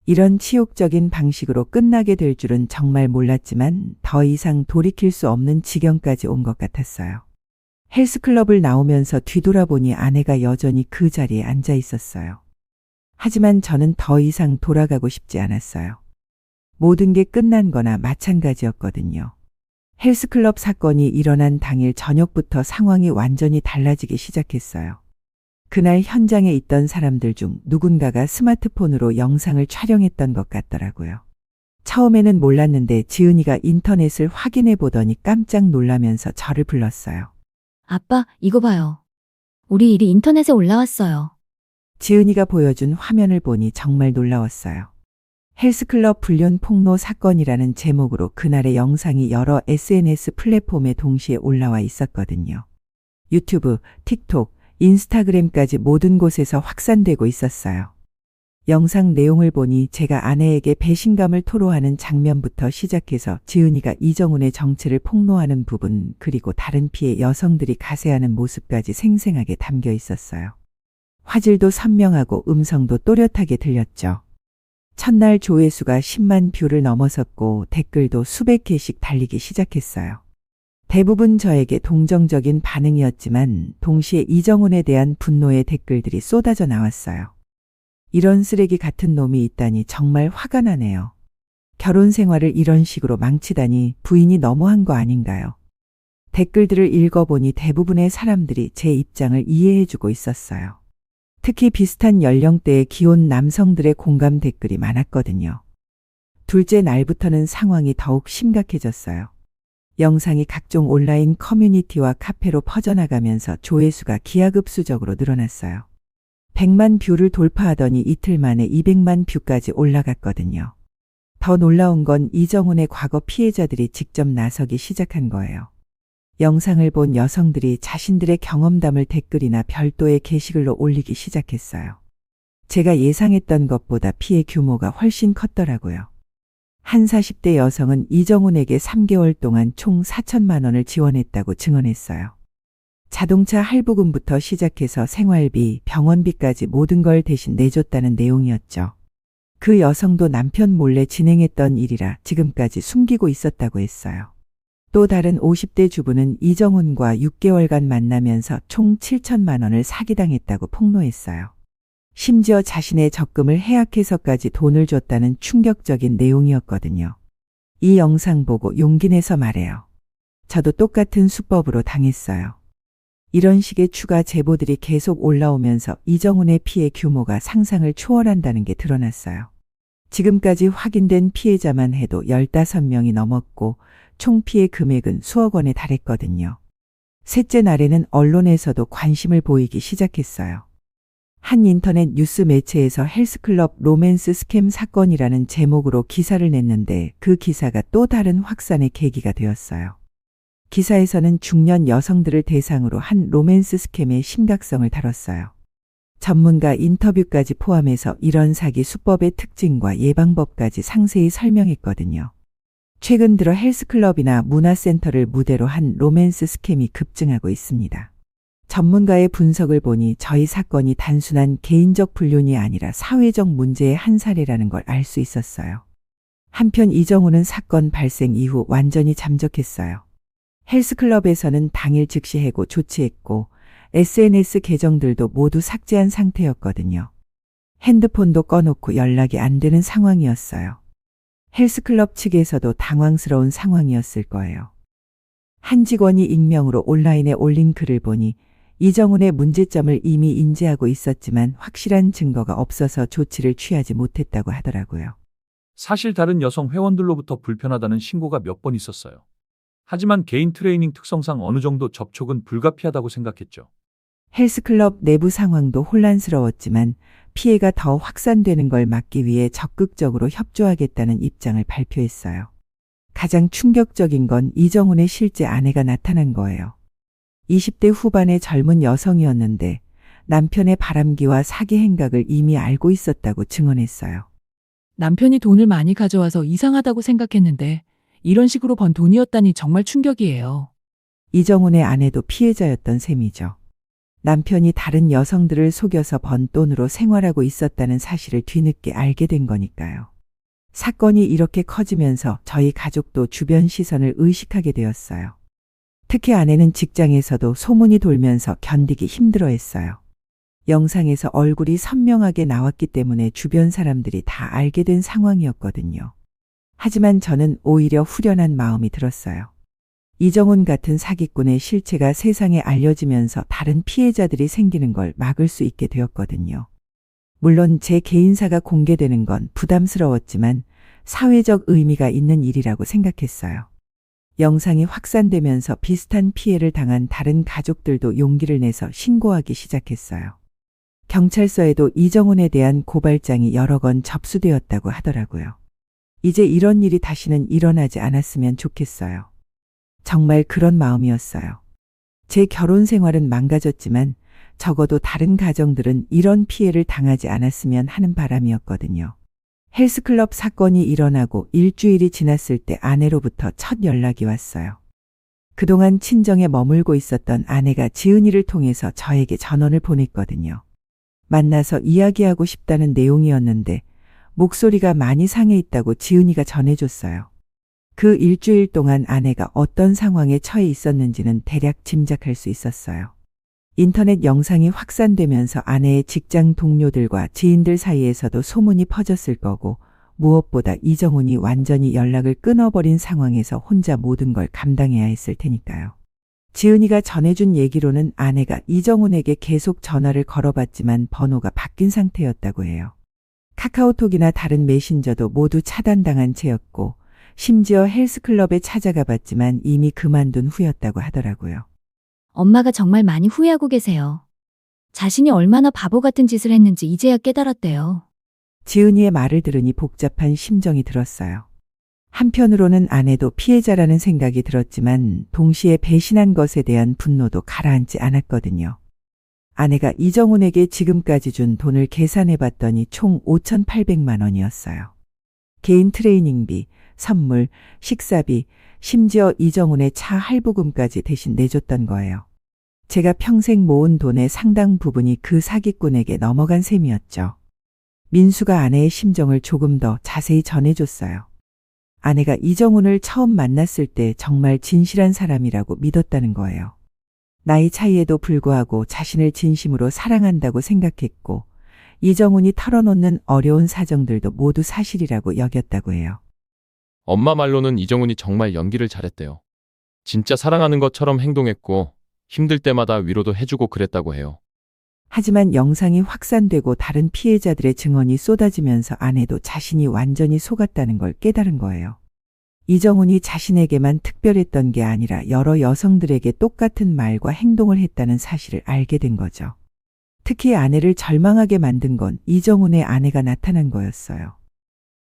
C: 이런 치욕적인 방식으로 끝나게 될 줄은 정말 몰랐지만 더 이상 돌이킬 수 없는 지경까지 온 것 같았어요. 헬스클럽을 나오면서 뒤돌아보니 아내가 여전히 그 자리에 앉아 있었어요. 하지만 저는 더 이상 돌아가고 싶지 않았어요. 모든 게 끝난 거나 마찬가지였거든요. 헬스클럽 사건이 일어난 당일 저녁부터 상황이 완전히 달라지기 시작했어요. 그날 현장에 있던 사람들 중 누군가가 스마트폰으로 영상을 촬영했던 것 같더라고요. 처음에는 몰랐는데 지은이가 인터넷을 확인해 보더니 깜짝 놀라면서 저를 불렀어요.
D: 아빠, 이거 봐요. 우리 일이 인터넷에 올라왔어요.
C: 지은이가 보여준 화면을 보니 정말 놀라웠어요. 헬스클럽 불륜 폭로 사건이라는 제목으로 그날의 영상이 여러 SNS 플랫폼에 동시에 올라와 있었거든요. 유튜브, 틱톡, 인스타그램까지 모든 곳에서 확산되고 있었어요. 영상 내용을 보니 제가 아내에게 배신감을 토로하는 장면부터 시작해서 지은이가 이정훈의 정체를 폭로하는 부분, 그리고 다른 피해 여성들이 가세하는 모습까지 생생하게 담겨 있었어요. 화질도 선명하고 음성도 또렷하게 들렸죠. 첫날 조회수가 10만 뷰를 넘어섰고 댓글도 수백 개씩 달리기 시작했어요. 대부분 저에게 동정적인 반응이었지만 동시에 이정훈에 대한 분노의 댓글들이 쏟아져 나왔어요. 이런 쓰레기 같은 놈이 있다니 정말 화가 나네요. 결혼 생활을 이런 식으로 망치다니 부인이 너무한 거 아닌가요? 댓글들을 읽어보니 대부분의 사람들이 제 입장을 이해해주고 있었어요. 특히 비슷한 연령대의 기혼 남성들의 공감 댓글이 많았거든요. 둘째 날부터는 상황이 더욱 심각해졌어요. 영상이 각종 온라인 커뮤니티와 카페로 퍼져나가면서 조회수가 기하급수적으로 늘어났어요. 100만 뷰를 돌파하더니 이틀 만에 200만 뷰까지 올라갔거든요. 더 놀라운 건 이정훈의 과거 피해자들이 직접 나서기 시작한 거예요. 영상을 본 여성들이 자신들의 경험담을 댓글이나 별도의 게시글로 올리기 시작했어요. 제가 예상했던 것보다 피해 규모가 훨씬 컸더라고요. 한 40대 여성은 이정훈에게 3개월 동안 총 4천만 원을 지원했다고 증언했어요. 자동차 할부금부터 시작해서 생활비, 병원비까지 모든 걸 대신 내줬다는 내용이었죠. 그 여성도 남편 몰래 진행했던 일이라 지금까지 숨기고 있었다고 했어요. 또 다른 50대 주부는 이정훈과 6개월간 만나면서 총 7천만 원을 사기당했다고 폭로했어요. 심지어 자신의 적금을 해약해서까지 돈을 줬다는 충격적인 내용이었거든요. 이 영상 보고 용기 내서 말해요. 저도 똑같은 수법으로 당했어요. 이런 식의 추가 제보들이 계속 올라오면서 이정훈의 피해 규모가 상상을 초월한다는 게 드러났어요. 지금까지 확인된 피해자만 해도 15명이 넘었고 총 피해 금액은 수억 원에 달했거든요. 셋째 날에는 언론에서도 관심을 보이기 시작했어요. 한 인터넷 뉴스 매체에서 헬스클럽 로맨스 스캠 사건이라는 제목으로 기사를 냈는데 그 기사가 또 다른 확산의 계기가 되었어요. 기사에서는 중년 여성들을 대상으로 한 로맨스 스캠의 심각성을 다뤘어요. 전문가 인터뷰까지 포함해서 이런 사기 수법의 특징과 예방법까지 상세히 설명했거든요. 최근 들어 헬스클럽이나 문화센터를 무대로 한 로맨스 스캠이 급증하고 있습니다. 전문가의 분석을 보니 저희 사건이 단순한 개인적 불륜이 아니라 사회적 문제의 한 사례라는 걸 알 수 있었어요. 한편 이정훈은 사건 발생 이후 완전히 잠적했어요. 헬스클럽에서는 당일 즉시 해고 조치했고 SNS 계정들도 모두 삭제한 상태였거든요. 핸드폰도 꺼놓고 연락이 안 되는 상황이었어요. 헬스클럽 측에서도 당황스러운 상황이었을 거예요. 한 직원이 익명으로 온라인에 올린 글을 보니 이정훈의 문제점을 이미 인지하고 있었지만 확실한 증거가 없어서 조치를 취하지 못했다고 하더라고요.
I: 사실 다른 여성 회원들로부터 불편하다는 신고가 몇 번 있었어요. 하지만 개인 트레이닝 특성상 어느 정도 접촉은 불가피하다고 생각했죠.
C: 헬스클럽 내부 상황도 혼란스러웠지만 피해가 더 확산되는 걸 막기 위해 적극적으로 협조하겠다는 입장을 발표했어요. 가장 충격적인 건 이정훈의 실제 아내가 나타난 거예요. 20대 후반의 젊은 여성이었는데 남편의 바람기와 사기 행각을 이미 알고 있었다고 증언했어요.
J: 남편이 돈을 많이 가져와서 이상하다고 생각했는데 이런 식으로 번 돈이었다니 정말 충격이에요.
C: 이정훈의 아내도 피해자였던 셈이죠. 남편이 다른 여성들을 속여서 번 돈으로 생활하고 있었다는 사실을 뒤늦게 알게 된 거니까요. 사건이 이렇게 커지면서 저희 가족도 주변 시선을 의식하게 되었어요. 특히 아내는 직장에서도 소문이 돌면서 견디기 힘들어했어요. 영상에서 얼굴이 선명하게 나왔기 때문에 주변 사람들이 다 알게 된 상황이었거든요. 하지만 저는 오히려 후련한 마음이 들었어요. 이정훈 같은 사기꾼의 실체가 세상에 알려지면서 다른 피해자들이 생기는 걸 막을 수 있게 되었거든요. 물론 제 개인사가 공개되는 건 부담스러웠지만 사회적 의미가 있는 일이라고 생각했어요. 영상이 확산되면서 비슷한 피해를 당한 다른 가족들도 용기를 내서 신고하기 시작했어요. 경찰서에도 이정훈에 대한 고발장이 여러 건 접수되었다고 하더라고요. 이제 이런 일이 다시는 일어나지 않았으면 좋겠어요. 정말 그런 마음이었어요. 제 결혼 생활은 망가졌지만 적어도 다른 가정들은 이런 피해를 당하지 않았으면 하는 바람이었거든요. 헬스클럽 사건이 일어나고 일주일이 지났을 때 아내로부터 첫 연락이 왔어요. 그동안 친정에 머물고 있었던 아내가 지은이를 통해서 저에게 전원을 보냈거든요. 만나서 이야기하고 싶다는 내용이었는데 목소리가 많이 상해 있다고 지은이가 전해줬어요. 그 일주일 동안 아내가 어떤 상황에 처해 있었는지는 대략 짐작할 수 있었어요. 인터넷 영상이 확산되면서 아내의 직장 동료들과 지인들 사이에서도 소문이 퍼졌을 거고 무엇보다 이정훈이 완전히 연락을 끊어버린 상황에서 혼자 모든 걸 감당해야 했을 테니까요. 지은이가 전해준 얘기로는 아내가 이정훈에게 계속 전화를 걸어봤지만 번호가 바뀐 상태였다고 해요. 카카오톡이나 다른 메신저도 모두 차단당한 채였고 심지어 헬스클럽에 찾아가 봤지만 이미 그만둔 후였다고 하더라고요.
D: 엄마가 정말 많이 후회하고 계세요. 자신이 얼마나 바보 같은 짓을 했는지 이제야 깨달았대요.
C: 지은이의 말을 들으니 복잡한 심정이 들었어요. 한편으로는 아내도 피해자라는 생각이 들었지만 동시에 배신한 것에 대한 분노도 가라앉지 않았거든요. 아내가 이정훈에게 지금까지 준 돈을 계산해 봤더니 총 5,800만 원이었어요. 개인 트레이닝비, 선물, 식사비, 심지어 이정훈의 차 할부금까지 대신 내줬던 거예요. 제가 평생 모은 돈의 상당 부분이 그 사기꾼에게 넘어간 셈이었죠. 민수가 아내의 심정을 조금 더 자세히 전해줬어요. 아내가 이정훈을 처음 만났을 때 정말 진실한 사람이라고 믿었다는 거예요. 나이 차이에도 불구하고 자신을 진심으로 사랑한다고 생각했고 이정훈이 털어놓는 어려운 사정들도 모두 사실이라고 여겼다고 해요.
E: 엄마 말로는 이정훈이 정말 연기를 잘했대요. 진짜 사랑하는 것처럼 행동했고 힘들 때마다 위로도 해주고 그랬다고 해요.
C: 하지만 영상이 확산되고 다른 피해자들의 증언이 쏟아지면서 아내도 자신이 완전히 속았다는 걸 깨달은 거예요. 이정훈이 자신에게만 특별했던 게 아니라 여러 여성들에게 똑같은 말과 행동을 했다는 사실을 알게 된 거죠. 특히 아내를 절망하게 만든 건 이정훈의 아내가 나타난 거였어요.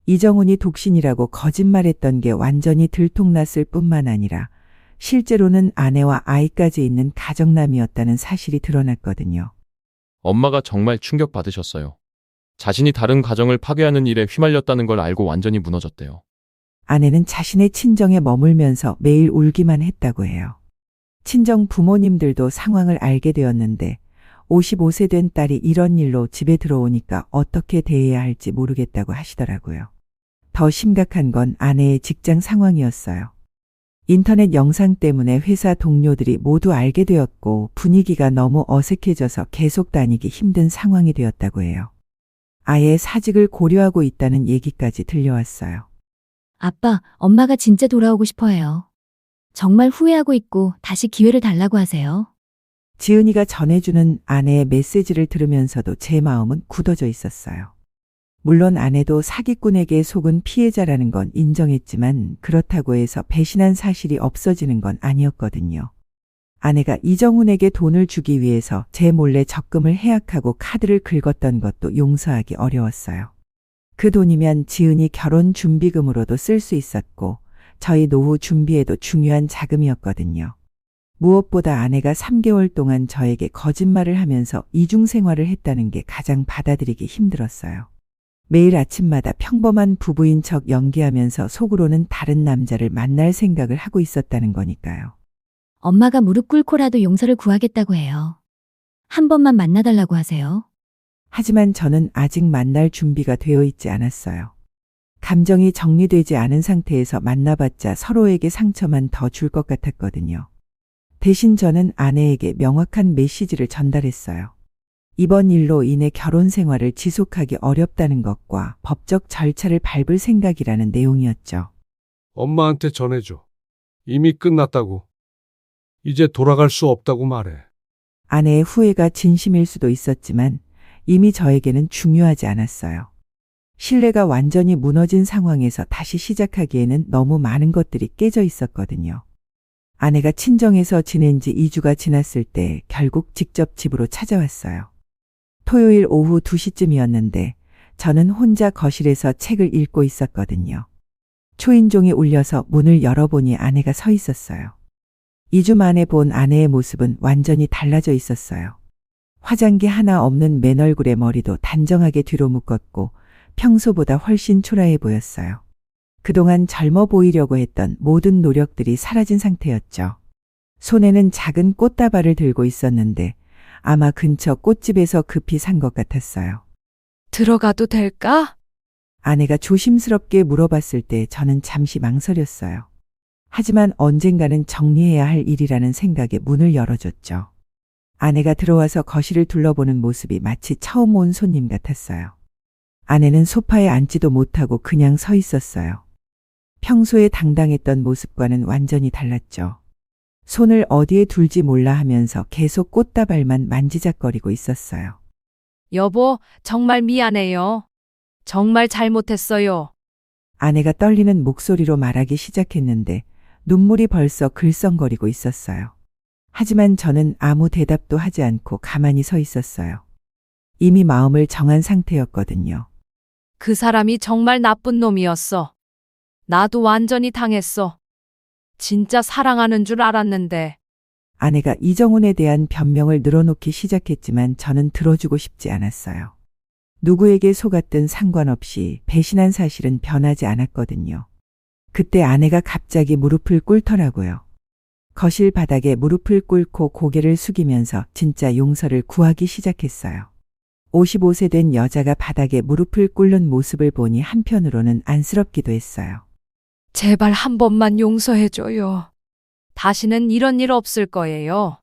C: 이정훈이 독신이라고 거짓말했던 게 완전히 들통났을 뿐만 아니라 실제로는 아내와 아이까지 있는 가정남이었다는 사실이 드러났거든요.
E: 엄마가 정말 충격받으셨어요. 자신이 다른 가정을 파괴하는 일에 휘말렸다는 걸 알고 완전히 무너졌대요.
C: 아내는 자신의 친정에 머물면서 매일 울기만 했다고 해요. 친정 부모님들도 상황을 알게 되었는데 55세 된 딸이 이런 일로 집에 들어오니까 어떻게 대해야 할지 모르겠다고 하시더라고요. 더 심각한 건 아내의 직장 상황이었어요. 인터넷 영상 때문에 회사 동료들이 모두 알게 되었고 분위기가 너무 어색해져서 계속 다니기 힘든 상황이 되었다고 해요. 아예 사직을 고려하고 있다는 얘기까지 들려왔어요.
D: 아빠, 엄마가 진짜 돌아오고 싶어 해요. 정말 후회하고 있고 다시 기회를 달라고 하세요.
C: 지은이가 전해주는 아내의 메시지를 들으면서도 제 마음은 굳어져 있었어요. 물론 아내도 사기꾼에게 속은 피해자라는 건 인정했지만 그렇다고 해서 배신한 사실이 없어지는 건 아니었거든요. 아내가 이정훈에게 돈을 주기 위해서 제 몰래 적금을 해약하고 카드를 긁었던 것도 용서하기 어려웠어요. 그 돈이면 지은이 결혼 준비금으로도 쓸 수 있었고 저희 노후 준비에도 중요한 자금이었거든요. 무엇보다 아내가 3개월 동안 저에게 거짓말을 하면서 이중 생활을 했다는 게 가장 받아들이기 힘들었어요. 매일 아침마다 평범한 부부인 척 연기하면서 속으로는 다른 남자를 만날 생각을 하고 있었다는 거니까요.
D: 엄마가 무릎 꿇고라도 용서를 구하겠다고 해요. 한 번만 만나달라고 하세요.
C: 하지만 저는 아직 만날 준비가 되어 있지 않았어요. 감정이 정리되지 않은 상태에서 만나봤자 서로에게 상처만 더 줄 것 같았거든요. 대신 저는 아내에게 명확한 메시지를 전달했어요. 이번 일로 인해 결혼 생활을 지속하기 어렵다는 것과 법적 절차를 밟을 생각이라는 내용이었죠.
A: 엄마한테 전해줘. 이미 끝났다고. 이제 돌아갈 수 없다고 말해.
C: 아내의 후회가 진심일 수도 있었지만 이미 저에게는 중요하지 않았어요. 신뢰가 완전히 무너진 상황에서 다시 시작하기에는 너무 많은 것들이 깨져 있었거든요. 아내가 친정에서 지낸 지 2주가 지났을 때 결국 직접 집으로 찾아왔어요. 토요일 오후 2시쯤이었는데 저는 혼자 거실에서 책을 읽고 있었거든요. 초인종이 울려서 문을 열어보니 아내가 서 있었어요. 2주 만에 본 아내의 모습은 완전히 달라져 있었어요. 화장기 하나 없는 맨 얼굴의 머리도 단정하게 뒤로 묶었고 평소보다 훨씬 초라해 보였어요. 그동안 젊어 보이려고 했던 모든 노력들이 사라진 상태였죠. 손에는 작은 꽃다발을 들고 있었는데 아마 근처 꽃집에서 급히 산 것 같았어요.
B: 들어가도 될까?
C: 아내가 조심스럽게 물어봤을 때 저는 잠시 망설였어요. 하지만 언젠가는 정리해야 할 일이라는 생각에 문을 열어줬죠. 아내가 들어와서 거실을 둘러보는 모습이 마치 처음 온 손님 같았어요. 아내는 소파에 앉지도 못하고 그냥 서 있었어요. 평소에 당당했던 모습과는 완전히 달랐죠. 손을 어디에 둘지 몰라 하면서 계속 꽃다발만 만지작거리고 있었어요.
B: 여보, 정말 미안해요. 정말 잘못했어요.
C: 아내가 떨리는 목소리로 말하기 시작했는데 눈물이 벌써 글썽거리고 있었어요. 하지만 저는 아무 대답도 하지 않고 가만히 서 있었어요. 이미 마음을 정한 상태였거든요.
B: 그 사람이 정말 나쁜 놈이었어. 나도 완전히 당했어. 진짜 사랑하는 줄 알았는데.
C: 아내가 이정훈에 대한 변명을 늘어놓기 시작했지만 저는 들어주고 싶지 않았어요. 누구에게 속았든 상관없이 배신한 사실은 변하지 않았거든요. 그때 아내가 갑자기 무릎을 꿇더라고요. 거실 바닥에 무릎을 꿇고 고개를 숙이면서 진짜 용서를 구하기 시작했어요. 55세 된 여자가 바닥에 무릎을 꿇는 모습을 보니 한편으로는 안쓰럽기도 했어요.
B: 제발 한 번만 용서해줘요. 다시는 이런 일 없을 거예요.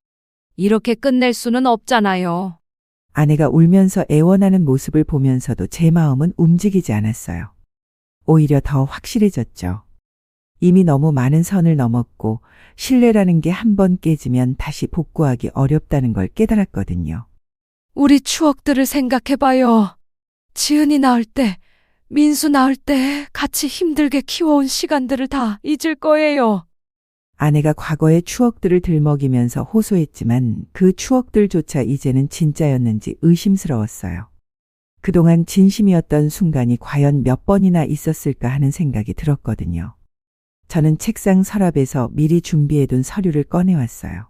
B: 이렇게 끝낼 수는 없잖아요.
C: 아내가 울면서 애원하는 모습을 보면서도 제 마음은 움직이지 않았어요. 오히려 더 확실해졌죠. 이미 너무 많은 선을 넘었고 신뢰라는 게 한 번 깨지면 다시 복구하기 어렵다는 걸 깨달았거든요.
B: 우리 추억들을 생각해봐요. 지은이 낳을 때, 민수 낳을 때 같이 힘들게 키워온 시간들을 다 잊을 거예요.
C: 아내가 과거의 추억들을 들먹이면서 호소했지만 그 추억들조차 이제는 진짜였는지 의심스러웠어요. 그동안 진심이었던 순간이 과연 몇 번이나 있었을까 하는 생각이 들었거든요. 저는 책상 서랍에서 미리 준비해둔 서류를 꺼내왔어요.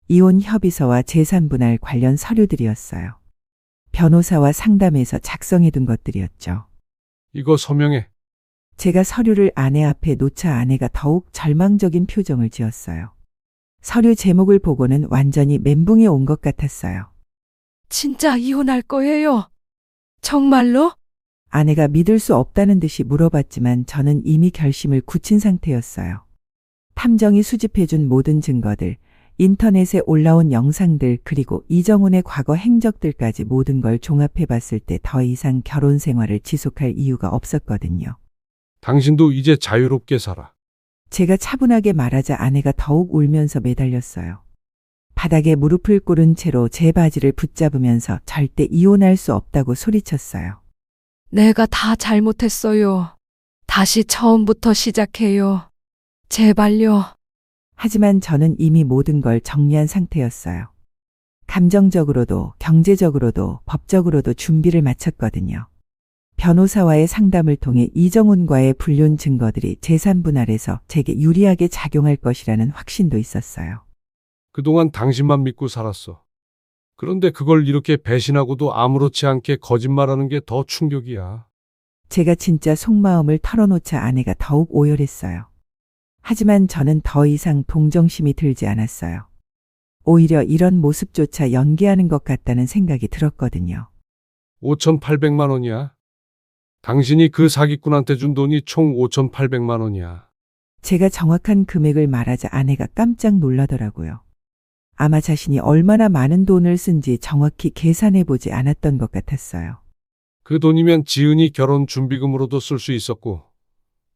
C: 이혼 협의서와 재산분할 관련 서류들이었어요. 변호사와 상담해서 작성해둔 것들이었죠.
A: 이거 서명해.
C: 제가 서류를 아내 앞에 놓자 아내가 더욱 절망적인 표정을 지었어요. 서류 제목을 보고는 완전히 멘붕이 온 것 같았어요.
B: 진짜 이혼할 거예요. 정말로?
C: 아내가 믿을 수 없다는 듯이 물어봤지만 저는 이미 결심을 굳힌 상태였어요. 탐정이 수집해준 모든 증거들, 인터넷에 올라온 영상들 그리고 이정훈의 과거 행적들까지 모든 걸 종합해봤을 때 더 이상 결혼 생활을 지속할 이유가 없었거든요.
A: 당신도 이제 자유롭게 살아.
C: 제가 차분하게 말하자 아내가 더욱 울면서 매달렸어요. 바닥에 무릎을 꿇은 채로 제 바지를 붙잡으면서 절대 이혼할 수 없다고 소리쳤어요.
B: 내가 다 잘못했어요. 다시 처음부터 시작해요. 제발요.
C: 하지만 저는 이미 모든 걸 정리한 상태였어요. 감정적으로도 경제적으로도 법적으로도 준비를 마쳤거든요. 변호사와의 상담을 통해 이정훈과의 불륜 증거들이 재산 분할에서 제게 유리하게 작용할 것이라는 확신도 있었어요.
A: 그동안 당신만 믿고 살았어. 그런데 그걸 이렇게 배신하고도 아무렇지 않게 거짓말하는 게 더 충격이야.
C: 제가 진짜 속마음을 털어놓자 아내가 더욱 오열했어요. 하지만 저는 더 이상 동정심이 들지 않았어요. 오히려 이런 모습조차 연기하는 것 같다는 생각이 들었거든요.
A: 5,800만 원이야. 당신이 그 사기꾼한테 준 돈이 총 5,800만 원이야.
C: 제가 정확한 금액을 말하자 아내가 깜짝 놀라더라고요. 아마 자신이 얼마나 많은 돈을 쓴지 정확히 계산해보지 않았던 것 같았어요.
A: 그 돈이면 지은이 결혼 준비금으로도 쓸 수 있었고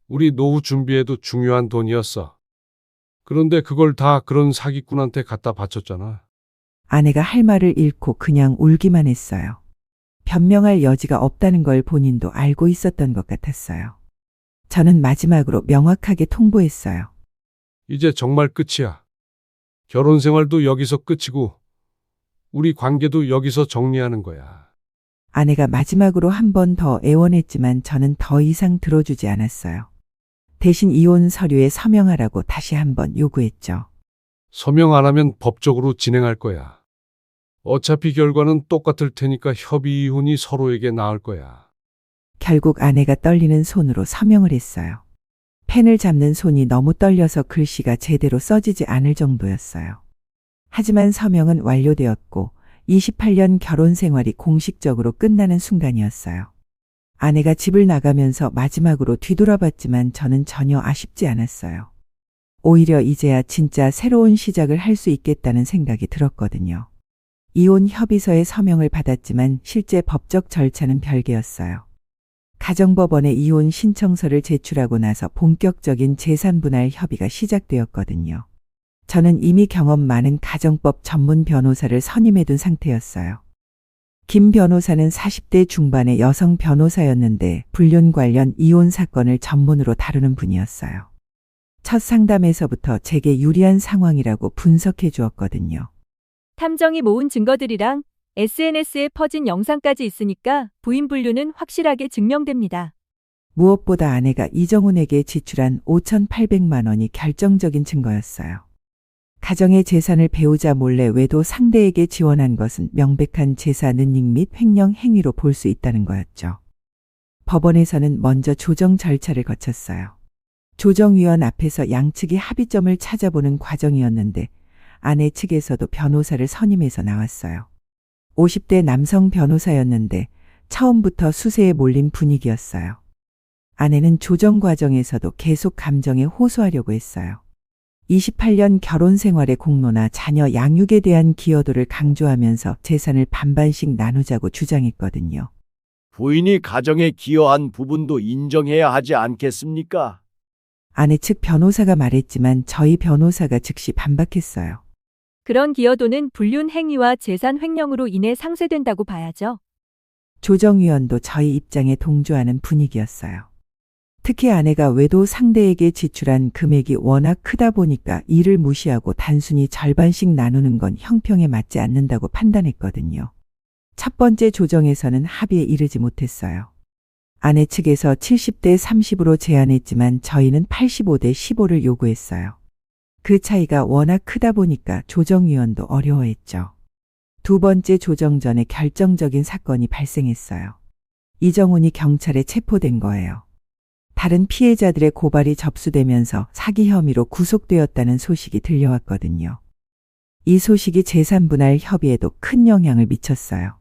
A: 우리 노후 준비에도 중요한 돈이었어. 그런데 그걸 다 그런 사기꾼한테 갖다 바쳤잖아.
C: 아내가 할 말을 잃고 그냥 울기만 했어요. 변명할 여지가 없다는 걸 본인도 알고 있었던 것 같았어요. 저는 마지막으로 명확하게 통보했어요.
A: 이제 정말 끝이야. 결혼 생활도 여기서 끝이고, 우리 관계도 여기서 정리하는 거야.
C: 아내가 마지막으로 한 번 더 애원했지만 저는 더 이상 들어주지 않았어요. 대신 이혼 서류에 서명하라고 다시 한번 요구했죠.
A: 서명 안 하면 법적으로 진행할 거야. 어차피 결과는 똑같을 테니까 협의 이혼이 서로에게 나을 거야.
C: 결국 아내가 떨리는 손으로 서명을 했어요. 펜을 잡는 손이 너무 떨려서 글씨가 제대로 써지지 않을 정도였어요. 하지만 서명은 완료되었고 28년 결혼 생활이 공식적으로 끝나는 순간이었어요. 아내가 집을 나가면서 마지막으로 뒤돌아봤지만 저는 전혀 아쉽지 않았어요. 오히려 이제야 진짜 새로운 시작을 할 수 있겠다는 생각이 들었거든요. 이혼 협의서에 서명을 받았지만 실제 법적 절차는 별개였어요. 가정법원에 이혼 신청서를 제출하고 나서 본격적인 재산분할 협의가 시작되었거든요. 저는 이미 경험 많은 가정법 전문 변호사를 선임해둔 상태였어요. 김 변호사는 40대 중반의 여성 변호사였는데 불륜 관련 이혼 사건을 전문으로 다루는 분이었어요. 첫 상담에서부터 제게 유리한 상황이라고 분석해 주었거든요.
K: 탐정이 모은 증거들이랑 SNS에 퍼진 영상까지 있으니까 부인 분류는 확실하게 증명됩니다.
C: 무엇보다 아내가 이정훈에게 지출한 5,800만 원이 결정적인 증거였어요. 가정의 재산을 배우자 몰래 외도 상대에게 지원한 것은 명백한 제사 능익 및 횡령 행위로 볼 수 있다는 거였죠. 법원에서는 먼저 조정 절차를 거쳤어요. 조정위원 앞에서 양측이 합의점을 찾아보는 과정이었는데 아내 측에서도 변호사를 선임해서 나왔어요. 50대 남성 변호사였는데 처음부터 수세에 몰린 분위기였어요. 아내는 조정 과정에서도 계속 감정에 호소하려고 했어요. 28년 결혼 생활의 공로나 자녀 양육에 대한 기여도를 강조하면서 재산을 반반씩 나누자고 주장했거든요.
L: 부인이 가정에 기여한 부분도 인정해야 하지 않겠습니까?
C: 아내 측 변호사가 말했지만 저희 변호사가 즉시 반박했어요.
K: 그런 기여도는 불륜 행위와 재산 횡령으로 인해 상쇄된다고 봐야죠.
C: 조정위원도 저희 입장에 동조하는 분위기였어요. 특히 아내가 외도 상대에게 지출한 금액이 워낙 크다 보니까 이를 무시하고 단순히 절반씩 나누는 건 형평에 맞지 않는다고 판단했거든요. 첫 번째 조정에서는 합의에 이르지 못했어요. 아내 측에서 70대 30으로 제안했지만 저희는 85대 15를 요구했어요. 그 차이가 워낙 크다 보니까 조정위원도 어려워했죠. 두 번째 조정 전에 결정적인 사건이 발생했어요. 이정훈이 경찰에 체포된 거예요. 다른 피해자들의 고발이 접수되면서 사기 혐의로 구속되었다는 소식이 들려왔거든요. 이 소식이 재산분할 협의에도 큰 영향을 미쳤어요.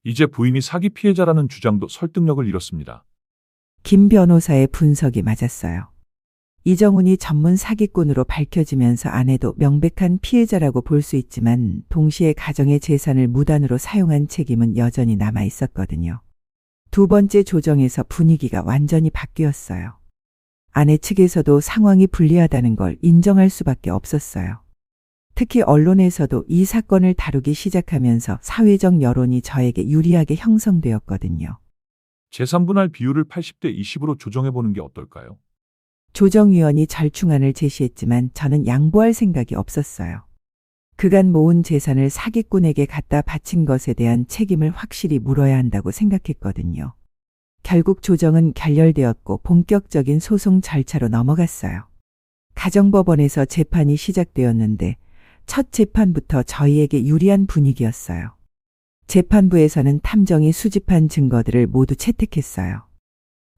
I: 이제 부인이 사기 피해자라는 주장도 설득력을 잃었습니다.
C: 김 변호사의 분석이 맞았어요. 이정훈이 전문 사기꾼으로 밝혀지면서 아내도 명백한 피해자라고 볼 수 있지만 동시에 가정의 재산을 무단으로 사용한 책임은 여전히 남아 있었거든요. 두 번째 조정에서 분위기가 완전히 바뀌었어요. 아내 측에서도 상황이 불리하다는 걸 인정할 수밖에 없었어요. 특히 언론에서도 이 사건을 다루기 시작하면서 사회적 여론이 저에게 유리하게 형성되었거든요.
I: 재산분할 비율을 80대 20으로 조정해보는 게 어떨까요?
C: 조정위원이 절충안을 제시했지만 저는 양보할 생각이 없었어요. 그간 모은 재산을 사기꾼에게 갖다 바친 것에 대한 책임을 확실히 물어야 한다고 생각했거든요. 결국 조정은 결렬되었고 본격적인 소송 절차로 넘어갔어요. 가정법원에서 재판이 시작되었는데 첫 재판부터 저희에게 유리한 분위기였어요. 재판부에서는 탐정이 수집한 증거들을 모두 채택했어요.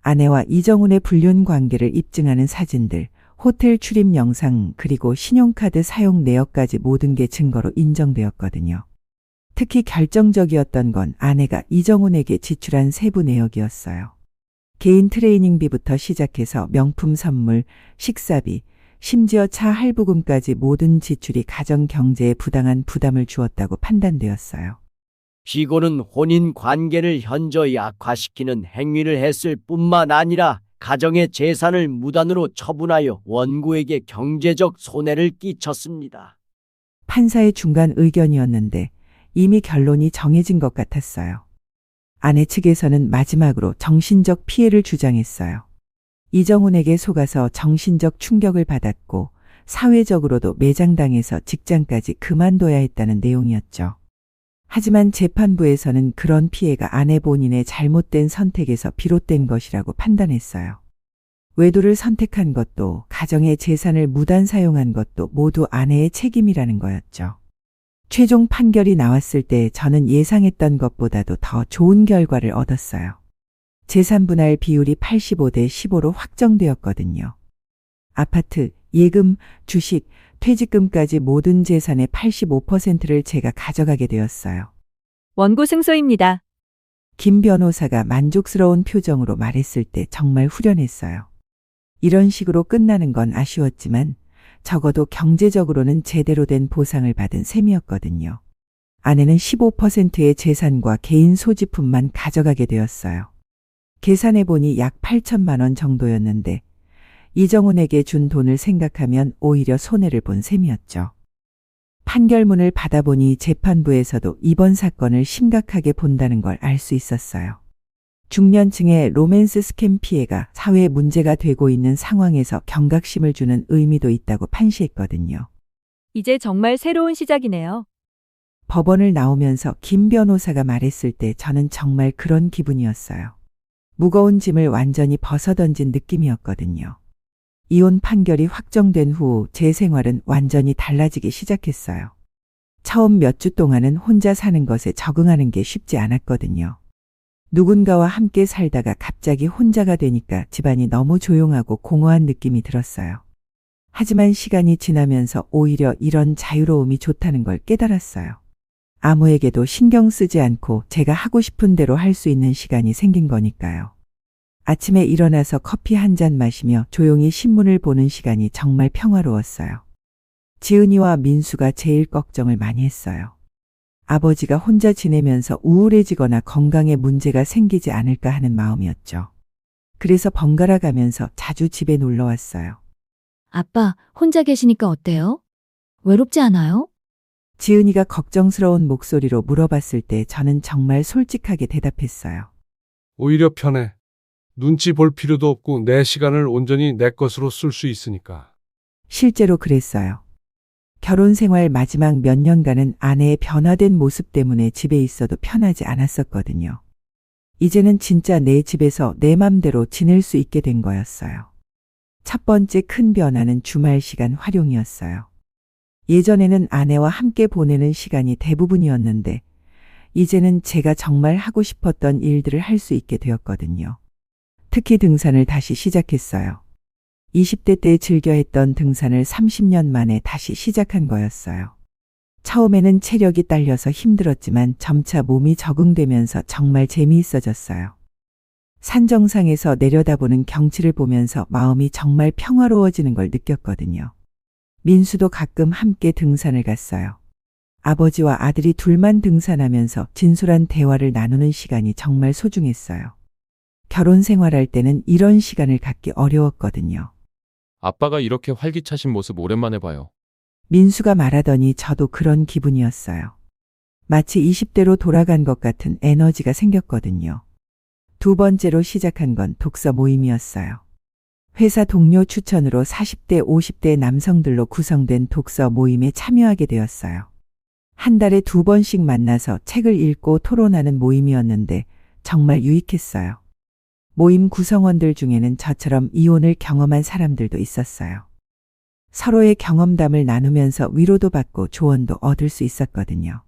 C: 아내와 이정훈의 불륜 관계를 입증하는 사진들, 호텔 출입 영상, 그리고 신용카드 사용 내역까지 모든 게 증거로 인정되었거든요. 특히 결정적이었던 건 아내가 이정훈에게 지출한 세부 내역이었어요. 개인 트레이닝비부터 시작해서 명품 선물, 식사비, 심지어 차 할부금까지 모든 지출이 가정 경제에 부당한 부담을 주었다고 판단되었어요.
L: 피고는 혼인 관계를 현저히 악화시키는 행위를 했을 뿐만 아니라 가정의 재산을 무단으로 처분하여 원고에게 경제적 손해를 끼쳤습니다.
C: 판사의 중간 의견이었는데 이미 결론이 정해진 것 같았어요. 아내 측에서는 마지막으로 정신적 피해를 주장했어요. 이정훈에게 속아서 정신적 충격을 받았고 사회적으로도 매장당해서 직장까지 그만둬야 했다는 내용이었죠. 하지만 재판부에서는 그런 피해가 아내 본인의 잘못된 선택에서 비롯된 것이라고 판단했어요. 외도를 선택한 것도 가정의 재산을 무단 사용한 것도 모두 아내의 책임이라는 거였죠. 최종 판결이 나왔을 때 저는 예상했던 것보다도 더 좋은 결과를 얻었어요. 재산 분할 비율이 85대 15로 확정되었거든요. 아파트, 예금, 주식, 퇴직금까지 모든 재산의 85%를 제가 가져가게 되었어요.
K: 원고 승소입니다.
C: 김 변호사가 만족스러운 표정으로 말했을 때 정말 후련했어요. 이런 식으로 끝나는 건 아쉬웠지만 적어도 경제적으로는 제대로 된 보상을 받은 셈이었거든요. 아내는 15%의 재산과 개인 소지품만 가져가게 되었어요. 계산해보니 약 8천만 원 정도였는데 이정훈에게 준 돈을 생각하면 오히려 손해를 본 셈이었죠. 판결문을 받아보니 재판부에서도 이번 사건을 심각하게 본다는 걸 알 수 있었어요. 중년층의 로맨스 스캠 피해가 사회에 문제가 되고 있는 상황에서 경각심을 주는 의미도 있다고 판시했거든요.
K: 이제 정말 새로운 시작이네요.
C: 법원을 나오면서 김 변호사가 말했을 때 저는 정말 그런 기분이었어요. 무거운 짐을 완전히 벗어던진 느낌이었거든요. 이혼 판결이 확정된 후 제 생활은 완전히 달라지기 시작했어요. 처음 몇 주 동안은 혼자 사는 것에 적응하는 게 쉽지 않았거든요. 누군가와 함께 살다가 갑자기 혼자가 되니까 집안이 너무 조용하고 공허한 느낌이 들었어요. 하지만 시간이 지나면서 오히려 이런 자유로움이 좋다는 걸 깨달았어요. 아무에게도 신경 쓰지 않고 제가 하고 싶은 대로 할 수 있는 시간이 생긴 거니까요. 아침에 일어나서 커피 한 잔 마시며 조용히 신문을 보는 시간이 정말 평화로웠어요. 지은이와 민수가 제일 걱정을 많이 했어요. 아버지가 혼자 지내면서 우울해지거나 건강에 문제가 생기지 않을까 하는 마음이었죠. 그래서 번갈아 가면서 자주 집에 놀러 왔어요.
D: 아빠, 혼자 계시니까 어때요? 외롭지 않아요?
C: 지은이가 걱정스러운 목소리로 물어봤을 때 저는 정말 솔직하게 대답했어요.
A: 오히려 편해. 눈치 볼 필요도 없고 내 시간을 온전히 내 것으로 쓸 수 있으니까.
C: 실제로 그랬어요. 결혼 생활 마지막 몇 년간은 아내의 변화된 모습 때문에 집에 있어도 편하지 않았었거든요. 이제는 진짜 내 집에서 내 맘대로 지낼 수 있게 된 거였어요. 첫 번째 큰 변화는 주말 시간 활용이었어요. 예전에는 아내와 함께 보내는 시간이 대부분이었는데 이제는 제가 정말 하고 싶었던 일들을 할 수 있게 되었거든요. 특히 등산을 다시 시작했어요. 20대 때 즐겨 했던 등산을 30년 만에 다시 시작한 거였어요. 처음에는 체력이 딸려서 힘들었지만 점차 몸이 적응되면서 정말 재미있어졌어요. 산 정상에서 내려다보는 경치를 보면서 마음이 정말 평화로워지는 걸 느꼈거든요. 민수도 가끔 함께 등산을 갔어요. 아버지와 아들이 둘만 등산하면서 진솔한 대화를 나누는 시간이 정말 소중했어요. 결혼 생활할 때는 이런 시간을 갖기 어려웠거든요.
E: 아빠가 이렇게 활기차신 모습 오랜만에 봐요.
C: 민수가 말하더니 저도 그런 기분이었어요. 마치 20대로 돌아간 것 같은 에너지가 생겼거든요. 두 번째로 시작한 건 독서 모임이었어요. 회사 동료 추천으로 40대, 50대 남성들로 구성된 독서 모임에 참여하게 되었어요. 한 달에 2번씩 만나서 책을 읽고 토론하는 모임이었는데 정말 유익했어요. 모임 구성원들 중에는 저처럼 이혼을 경험한 사람들도 있었어요. 서로의 경험담을 나누면서 위로도 받고 조언도 얻을 수 있었거든요.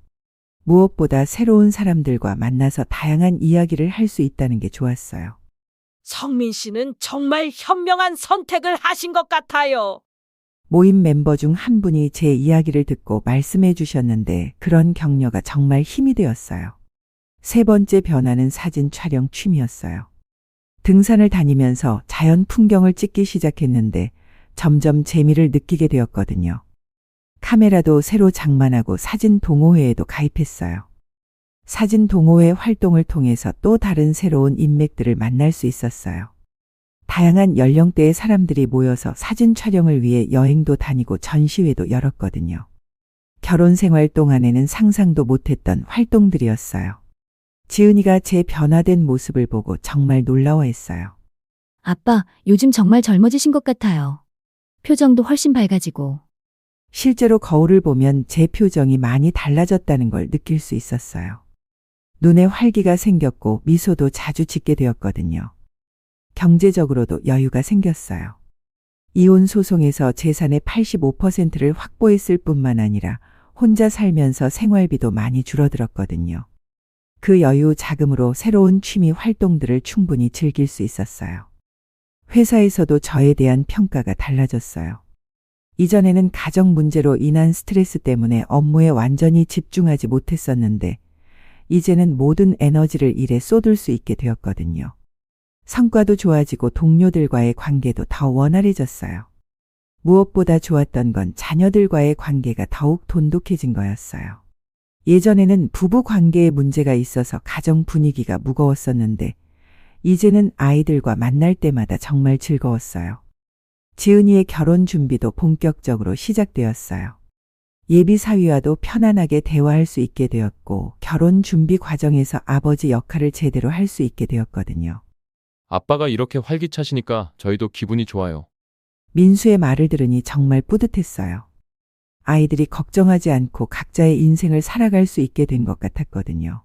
C: 무엇보다 새로운 사람들과 만나서 다양한 이야기를 할 수 있다는 게 좋았어요.
G: 성민 씨는 정말 현명한 선택을 하신 것 같아요.
C: 모임 멤버 중 한 분이 제 이야기를 듣고 말씀해 주셨는데 그런 격려가 정말 힘이 되었어요. 세 번째 변화는 사진 촬영 취미였어요. 등산을 다니면서 자연 풍경을 찍기 시작했는데 점점 재미를 느끼게 되었거든요. 카메라도 새로 장만하고 사진 동호회에도 가입했어요. 사진 동호회 활동을 통해서 또 다른 새로운 인맥들을 만날 수 있었어요. 다양한 연령대의 사람들이 모여서 사진 촬영을 위해 여행도 다니고 전시회도 열었거든요. 결혼 생활 동안에는 상상도 못했던 활동들이었어요. 지은이가 제 변화된 모습을 보고 정말 놀라워했어요.
D: 아빠, 요즘 정말 젊어지신 것 같아요. 표정도 훨씬 밝아지고.
C: 실제로 거울을 보면 제 표정이 많이 달라졌다는 걸 느낄 수 있었어요. 눈에 활기가 생겼고 미소도 자주 짓게 되었거든요. 경제적으로도 여유가 생겼어요. 이혼 소송에서 재산의 85%를 확보했을 뿐만 아니라 혼자 살면서 생활비도 많이 줄어들었거든요. 그 여유 자금으로 새로운 취미 활동들을 충분히 즐길 수 있었어요. 회사에서도 저에 대한 평가가 달라졌어요. 이전에는 가정 문제로 인한 스트레스 때문에 업무에 완전히 집중하지 못했었는데 이제는 모든 에너지를 일에 쏟을 수 있게 되었거든요. 성과도 좋아지고 동료들과의 관계도 더 원활해졌어요. 무엇보다 좋았던 건 자녀들과의 관계가 더욱 돈독해진 거였어요. 예전에는 부부 관계에 문제가 있어서 가정 분위기가 무거웠었는데 이제는 아이들과 만날 때마다 정말 즐거웠어요. 지은이의 결혼 준비도 본격적으로 시작되었어요. 예비 사위와도 편안하게 대화할 수 있게 되었고 결혼 준비 과정에서 아버지 역할을 제대로 할 수 있게 되었거든요.
E: 아빠가 이렇게 활기차시니까 저희도 기분이 좋아요.
C: 민수의 말을 들으니 정말 뿌듯했어요. 아이들이 걱정하지 않고 각자의 인생을 살아갈 수 있게 된 것 같았거든요.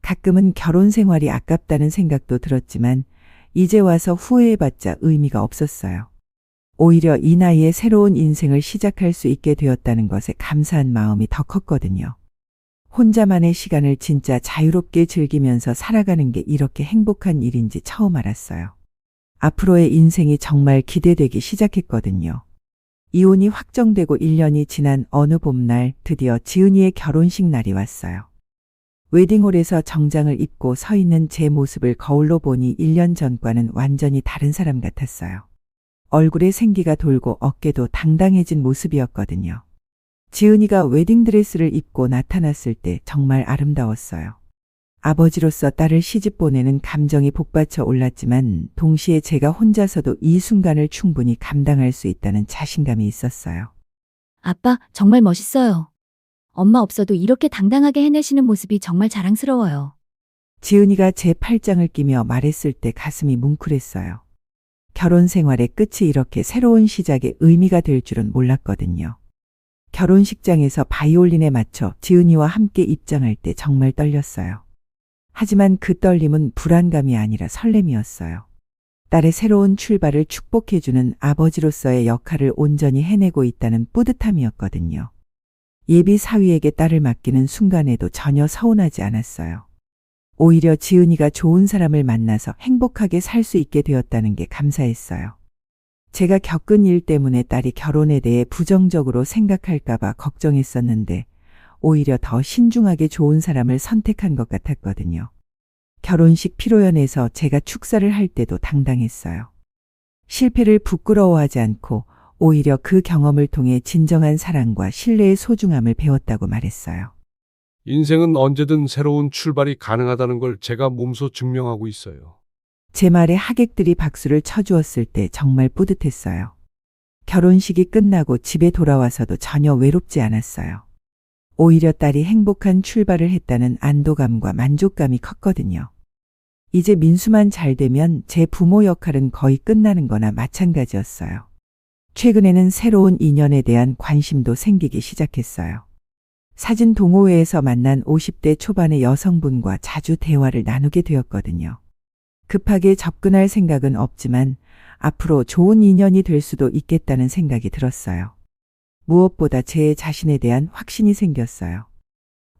C: 가끔은 결혼 생활이 아깝다는 생각도 들었지만 이제 와서 후회해봤자 의미가 없었어요. 오히려 이 나이에 새로운 인생을 시작할 수 있게 되었다는 것에 감사한 마음이 더 컸거든요. 혼자만의 시간을 진짜 자유롭게 즐기면서 살아가는 게 이렇게 행복한 일인지 처음 알았어요. 앞으로의 인생이 정말 기대되기 시작했거든요. 이혼이 확정되고 1년이 지난 어느 봄날 드디어 지은이의 결혼식 날이 왔어요. 웨딩홀에서 정장을 입고 서 있는 제 모습을 거울로 보니 1년 전과는 완전히 다른 사람 같았어요. 얼굴에 생기가 돌고 어깨도 당당해진 모습이었거든요. 지은이가 웨딩드레스를 입고 나타났을 때 정말 아름다웠어요. 아버지로서 딸을 시집 보내는 감정이 복받쳐 올랐지만 동시에 제가 혼자서도 이 순간을 충분히 감당할 수 있다는 자신감이 있었어요.
D: 아빠, 정말 멋있어요. 엄마 없어도 이렇게 당당하게 해내시는 모습이 정말 자랑스러워요.
C: 지은이가 제 팔짱을 끼며 말했을 때 가슴이 뭉클했어요. 결혼 생활의 끝이 이렇게 새로운 시작의 의미가 될 줄은 몰랐거든요. 결혼식장에서 바이올린에 맞춰 지은이와 함께 입장할 때 정말 떨렸어요. 하지만 그 떨림은 불안감이 아니라 설렘이었어요. 딸의 새로운 출발을 축복해주는 아버지로서의 역할을 온전히 해내고 있다는 뿌듯함이었거든요. 예비 사위에게 딸을 맡기는 순간에도 전혀 서운하지 않았어요. 오히려 지은이가 좋은 사람을 만나서 행복하게 살 수 있게 되었다는 게 감사했어요. 제가 겪은 일 때문에 딸이 결혼에 대해 부정적으로 생각할까봐 걱정했었는데 오히려 더 신중하게 좋은 사람을 선택한 것 같았거든요. 결혼식 피로연에서 제가 축사를 할 때도 당당했어요. 실패를 부끄러워하지 않고 오히려 그 경험을 통해 진정한 사랑과 신뢰의 소중함을 배웠다고 말했어요.
A: 인생은 언제든 새로운 출발이 가능하다는 걸 제가 몸소 증명하고 있어요.
C: 제 말에 하객들이 박수를 쳐주었을 때 정말 뿌듯했어요. 결혼식이 끝나고 집에 돌아와서도 전혀 외롭지 않았어요. 오히려 딸이 행복한 출발을 했다는 안도감과 만족감이 컸거든요. 이제 민수만 잘 되면 제 부모 역할은 거의 끝나는 거나 마찬가지였어요. 최근에는 새로운 인연에 대한 관심도 생기기 시작했어요. 사진 동호회에서 만난 50대 초반의 여성분과 자주 대화를 나누게 되었거든요. 급하게 접근할 생각은 없지만 앞으로 좋은 인연이 될 수도 있겠다는 생각이 들었어요. 무엇보다 제 자신에 대한 확신이 생겼어요.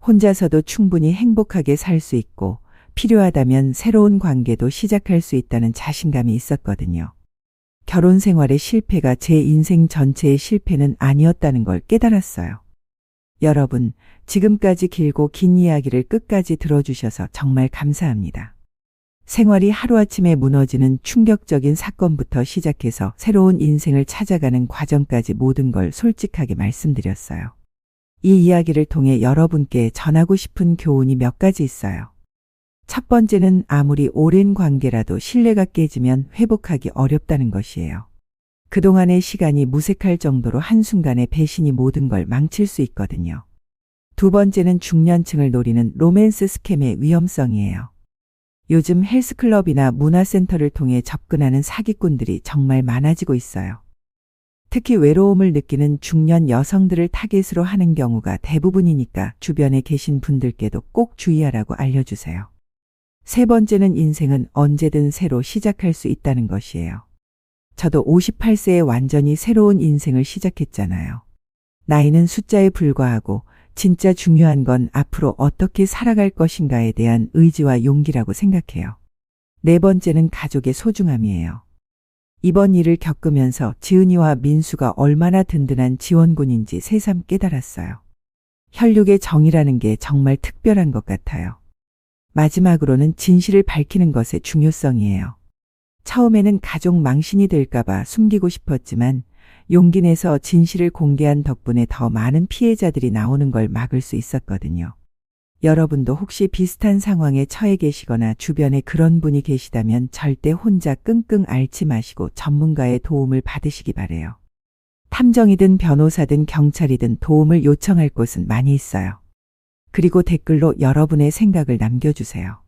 C: 혼자서도 충분히 행복하게 살 수 있고 필요하다면 새로운 관계도 시작할 수 있다는 자신감이 있었거든요. 결혼 생활의 실패가 제 인생 전체의 실패는 아니었다는 걸 깨달았어요. 여러분, 지금까지 길고 긴 이야기를 끝까지 들어주셔서 정말 감사합니다. 생활이 하루아침에 무너지는 충격적인 사건부터 시작해서 새로운 인생을 찾아가는 과정까지 모든 걸 솔직하게 말씀드렸어요. 이 이야기를 통해 여러분께 전하고 싶은 교훈이 몇 가지 있어요. 첫 번째는 아무리 오랜 관계라도 신뢰가 깨지면 회복하기 어렵다는 것이에요. 그동안의 시간이 무색할 정도로 한순간에 배신이 모든 걸 망칠 수 있거든요. 두 번째는 중년층을 노리는 로맨스 스캠의 위험성이에요. 요즘 헬스클럽이나 문화센터를 통해 접근하는 사기꾼들이 정말 많아지고 있어요. 특히 외로움을 느끼는 중년 여성들을 타겟으로 하는 경우가 대부분이니까 주변에 계신 분들께도 꼭 주의하라고 알려주세요. 세 번째는 인생은 언제든 새로 시작할 수 있다는 것이에요. 저도 58세에 완전히 새로운 인생을 시작했잖아요. 나이는 숫자에 불과하고 진짜 중요한 건 앞으로 어떻게 살아갈 것인가에 대한 의지와 용기라고 생각해요. 네 번째는 가족의 소중함이에요. 이번 일을 겪으면서 지은이와 민수가 얼마나 든든한 지원군인지 새삼 깨달았어요. 혈육의 정이라는 게 정말 특별한 것 같아요. 마지막으로는 진실을 밝히는 것의 중요성이에요. 처음에는 가족 망신이 될까봐 숨기고 싶었지만 용기 내서 진실을 공개한 덕분에 더 많은 피해자들이 나오는 걸 막을 수 있었거든요. 여러분도 혹시 비슷한 상황에 처해 계시거나 주변에 그런 분이 계시다면 절대 혼자 끙끙 앓지 마시고 전문가의 도움을 받으시기 바래요. 탐정이든 변호사든 경찰이든 도움을 요청할 곳은 많이 있어요. 그리고 댓글로 여러분의 생각을 남겨주세요.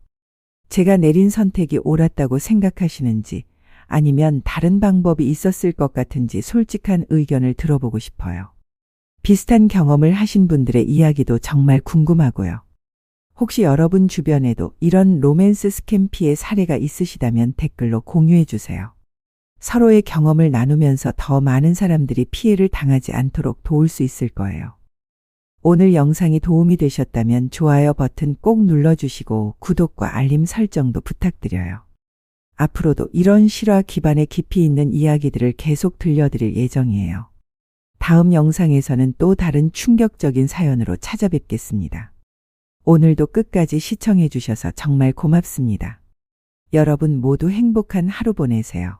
C: 제가 내린 선택이 옳았다고 생각하시는지 아니면 다른 방법이 있었을 것 같은지 솔직한 의견을 들어보고 싶어요. 비슷한 경험을 하신 분들의 이야기도 정말 궁금하고요. 혹시 여러분 주변에도 이런 로맨스 스캠 피해 사례가 있으시다면 댓글로 공유해 주세요. 서로의 경험을 나누면서 더 많은 사람들이 피해를 당하지 않도록 도울 수 있을 거예요. 오늘 영상이 도움이 되셨다면 좋아요 버튼 꼭 눌러주시고 구독과 알림 설정도 부탁드려요. 앞으로도 이런 실화 기반의 깊이 있는 이야기들을 계속 들려드릴 예정이에요. 다음 영상에서는 또 다른 충격적인 사연으로 찾아뵙겠습니다. 오늘도 끝까지 시청해 주셔서 정말 고맙습니다. 여러분 모두 행복한 하루 보내세요.